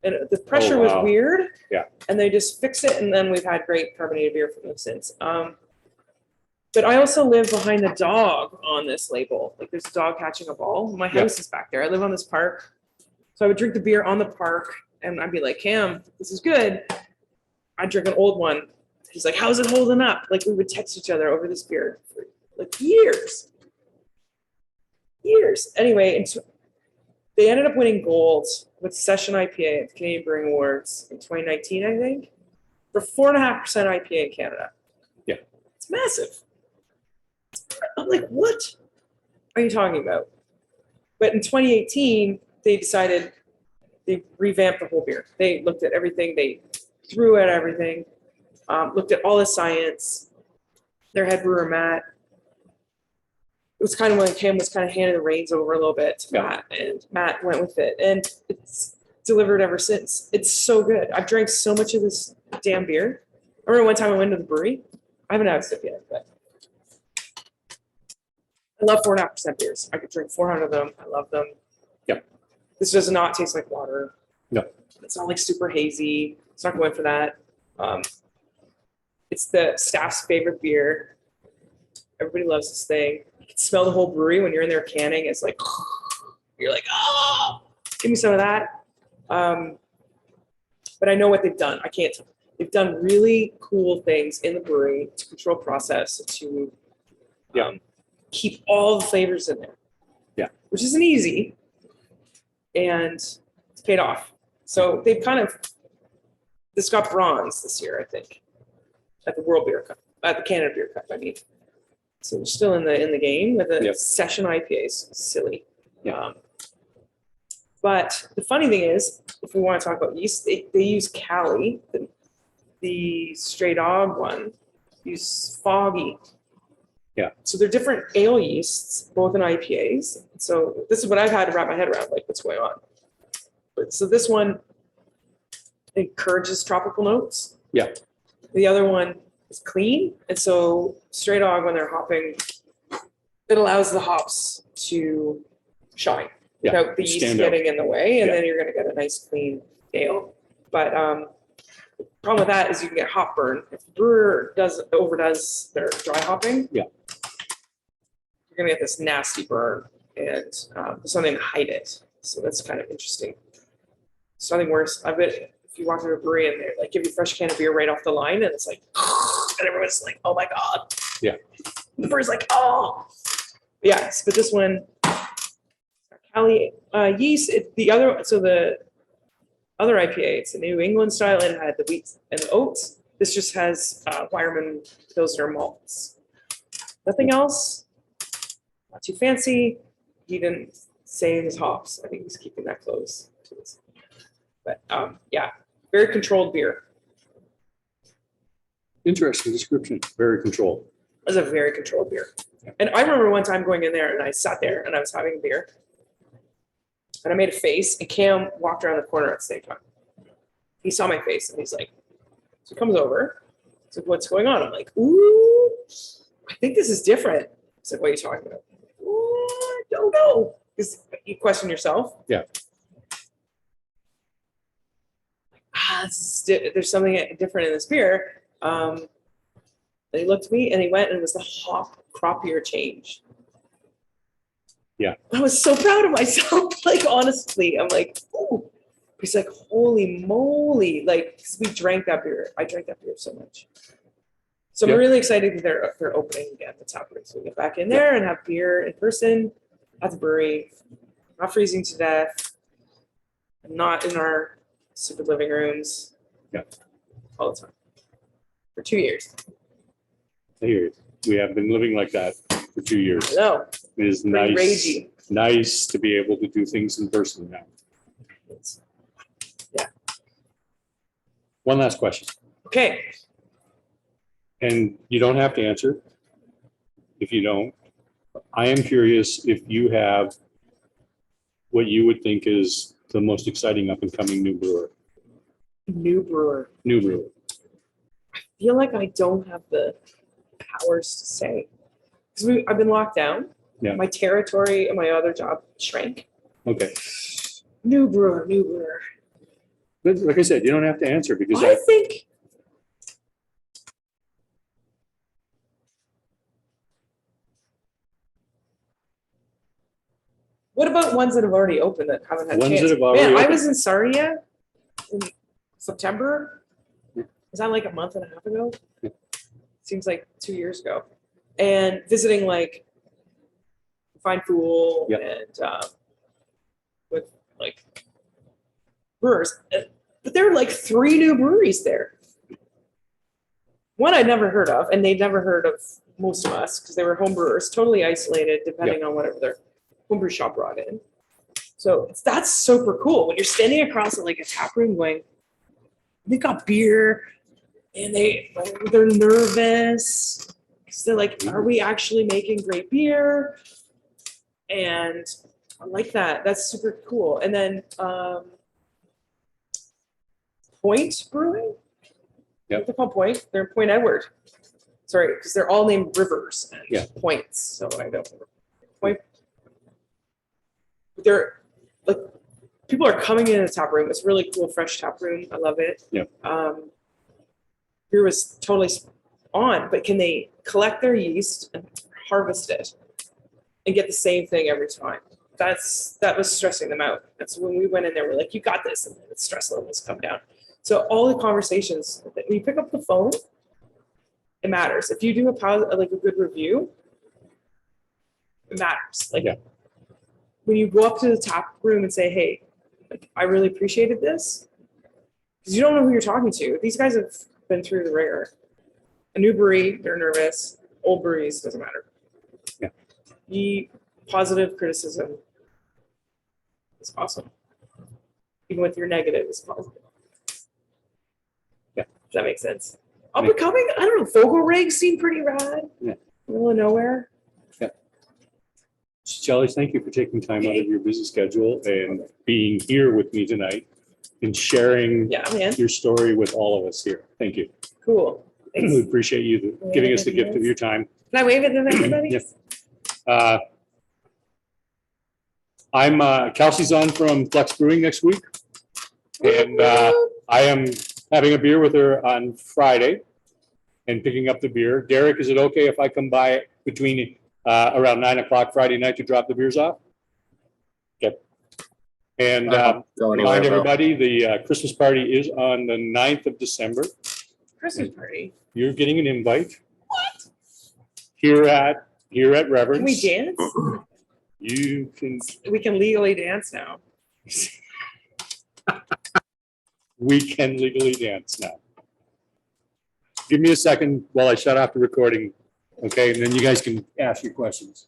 And the pressure was weird. Yeah. And they just fixed it. And then we've had great carbonated beer from them since. But I also live behind the dog on this label. There's a dog catching a ball. My house is back there. I live on this park. So I would drink the beer on the park and I'd be like, Cam, this is good. I drink an old one. He's like, how's it holding up? Like we would text each other over this beer for like years. Anyway, and they ended up winning gold with Session IPA at the Canadian Brewing Awards in 2019, I think, for 4.5% IPA in Canada. Yeah. It's massive. I'm like, what are you talking about? But in 2018, they decided they revamped the whole beer. They looked at everything. They threw at everything, looked at all the science. Their head brewer, Matt, it was kind of when Cam was kind of handing the reins over a little bit to Matt, and Matt went with it. And it's delivered ever since. It's so good. I've drank so much of this damn beer. I remember one time I went to the brewery. I haven't had a sip yet, but I love 4.5% beers. I could drink 400 of them. I love them. Yep. This does not taste like water. No. It's not like super hazy. It's not going for that. It's the staff's favorite beer. Everybody loves this thing. You can smell the whole brewery when you're in there canning. It's like, you're like, oh, give me some of that. But I know what they've done. They've done really cool things in the brewery to control process, to keep all the flavors in there. Yeah. Which isn't easy. And it's paid off. So they've this got bronze this year, I think, at the World Beer Cup, at the Canada Beer Cup, I mean. So they're still in the game with the Session IPAs. Silly. Yeah. But the funny thing is, if we want to talk about yeast, they use Cali, the Stray Dog one, use Foggy. Yeah. So they're different ale yeasts, both in IPAs. So this is what I've had to wrap my head around, like what's going on. But so this one encourages tropical notes. Yeah. The other one is clean. And so Stray Dog, when they're hopping, it allows the hops to shine without the yeast getting in the way. And then you're going to get a nice clean ale. But the problem with that is you can get hop burn. If the brewer overdoes their dry hopping, you're going to get this nasty burn, and there's something to hide it. So that's kind of interesting. Something worse. I bet if you walk into a brewery and they're like, give you a fresh can of beer right off the line, and it's like, and everyone's like, oh my God. Yeah. The brewer's like, oh. Yes, but this one, Cali yeast, the other IPA, it's a New England style, and it had the wheat and the oats. This just has Weyermann Pilsner malts. Nothing else. Not too fancy. He didn't say his hops. I think he's keeping that close to this. But very controlled beer. Interesting description. Very controlled. It was a very controlled beer. And I remember one time going in there and I sat there and I was having a beer. And I made a face, and Cam walked around the corner at the same time. He saw my face, and he's like, so he comes over. He's like, what's going on? I'm like, ooh, I think this is different. He's like, what are you talking about? Ooh, I don't know. Because you question yourself. Yeah. There's something different in this beer. And he looked at me, and he went, and it was the hop crop year change. Yeah. I was so proud of myself. Like, honestly, I'm like, oh, he's like, holy moly. Like, 'cause we drank that beer. I drank that beer so much. So I'm really excited that they're opening again. That's happening. So we get back in there and have beer in person at the brewery, not freezing to death, not in our stupid living rooms. Yeah. All the time. For 2 years. I hear it. We have been living like that for 2 years. No. It is Pretty nice. ragey. Nice to be able to do things in person now. Yeah. One last question. Okay. And you don't have to answer if you don't. I am curious if you have what you would think is the most exciting up and coming new brewer. New brewer. I feel like I don't have the powers to say. Because I've been locked down. Yeah. My territory and my other job shrank. Okay. New brewer. But like I said, you don't have to answer because I think what about ones that have already opened that haven't had a Ones chance? that have already Man, I opened. was in Sarnia in September. was that like a month and a half ago? Seems like 2 years ago. And visiting like Fine Fool Yep. and with like brewers. But there were like 3 new breweries there. One I'd never heard of, and they'd never heard of most of us because they were home brewers, totally isolated, depending on whatever their homebrew shop brought in. So that's super cool when you're standing across like a tap room going, they got beer and they're nervous. So they're like, are we actually making great beer? And I like that. That's super cool. And then Point Brewing. Yep. They're called Point. They're in Point Edward. Sorry, because they're all named rivers and Yeah. points. So I don't Point. They're like people are coming in the tap room. It's really cool, fresh tap room. I love it. Yeah. Beer was totally on, but can they collect their yeast and harvest it and get the same thing every time? That was stressing them out. That's when we went in there. We're like, you got this, and the stress levels come down. So all the conversations, when you pick up the phone, it matters. If you do a good review, it matters. Like when you go up to the tap room and say, hey, like, I really appreciated this, because you don't know who you're talking to. These guys have been through the ringer. A new brewery, they're nervous. Old breweries, doesn't matter. Yeah. The positive criticism is awesome. Even with your negative, it's positive. Yeah. Does that make sense? Up and coming, I don't know, Fogelrig seemed pretty rad. Yeah. Middle of nowhere. Yeah. Shelley, thank you for taking time out of your busy schedule and being here with me tonight and sharing your story with all of us here. Thank you. Cool. Thanks. We appreciate you giving us the gift of your time. Can I wave it to everybody? Yeah. Kelsey's on from Flex Brewing next week, and I am having a beer with her on Friday and picking up the beer. Derek, is it okay if I come by between around 9 o'clock Friday night to drop the beers off? Okay. And remind everybody, the Christmas party is on the 9th of December. Christmas party. You're getting an invite. What? Here at Reverence. Can we dance? You can. We can legally dance now. We can legally dance now. Give me a second while I shut off the recording, okay? And then you guys can ask your questions.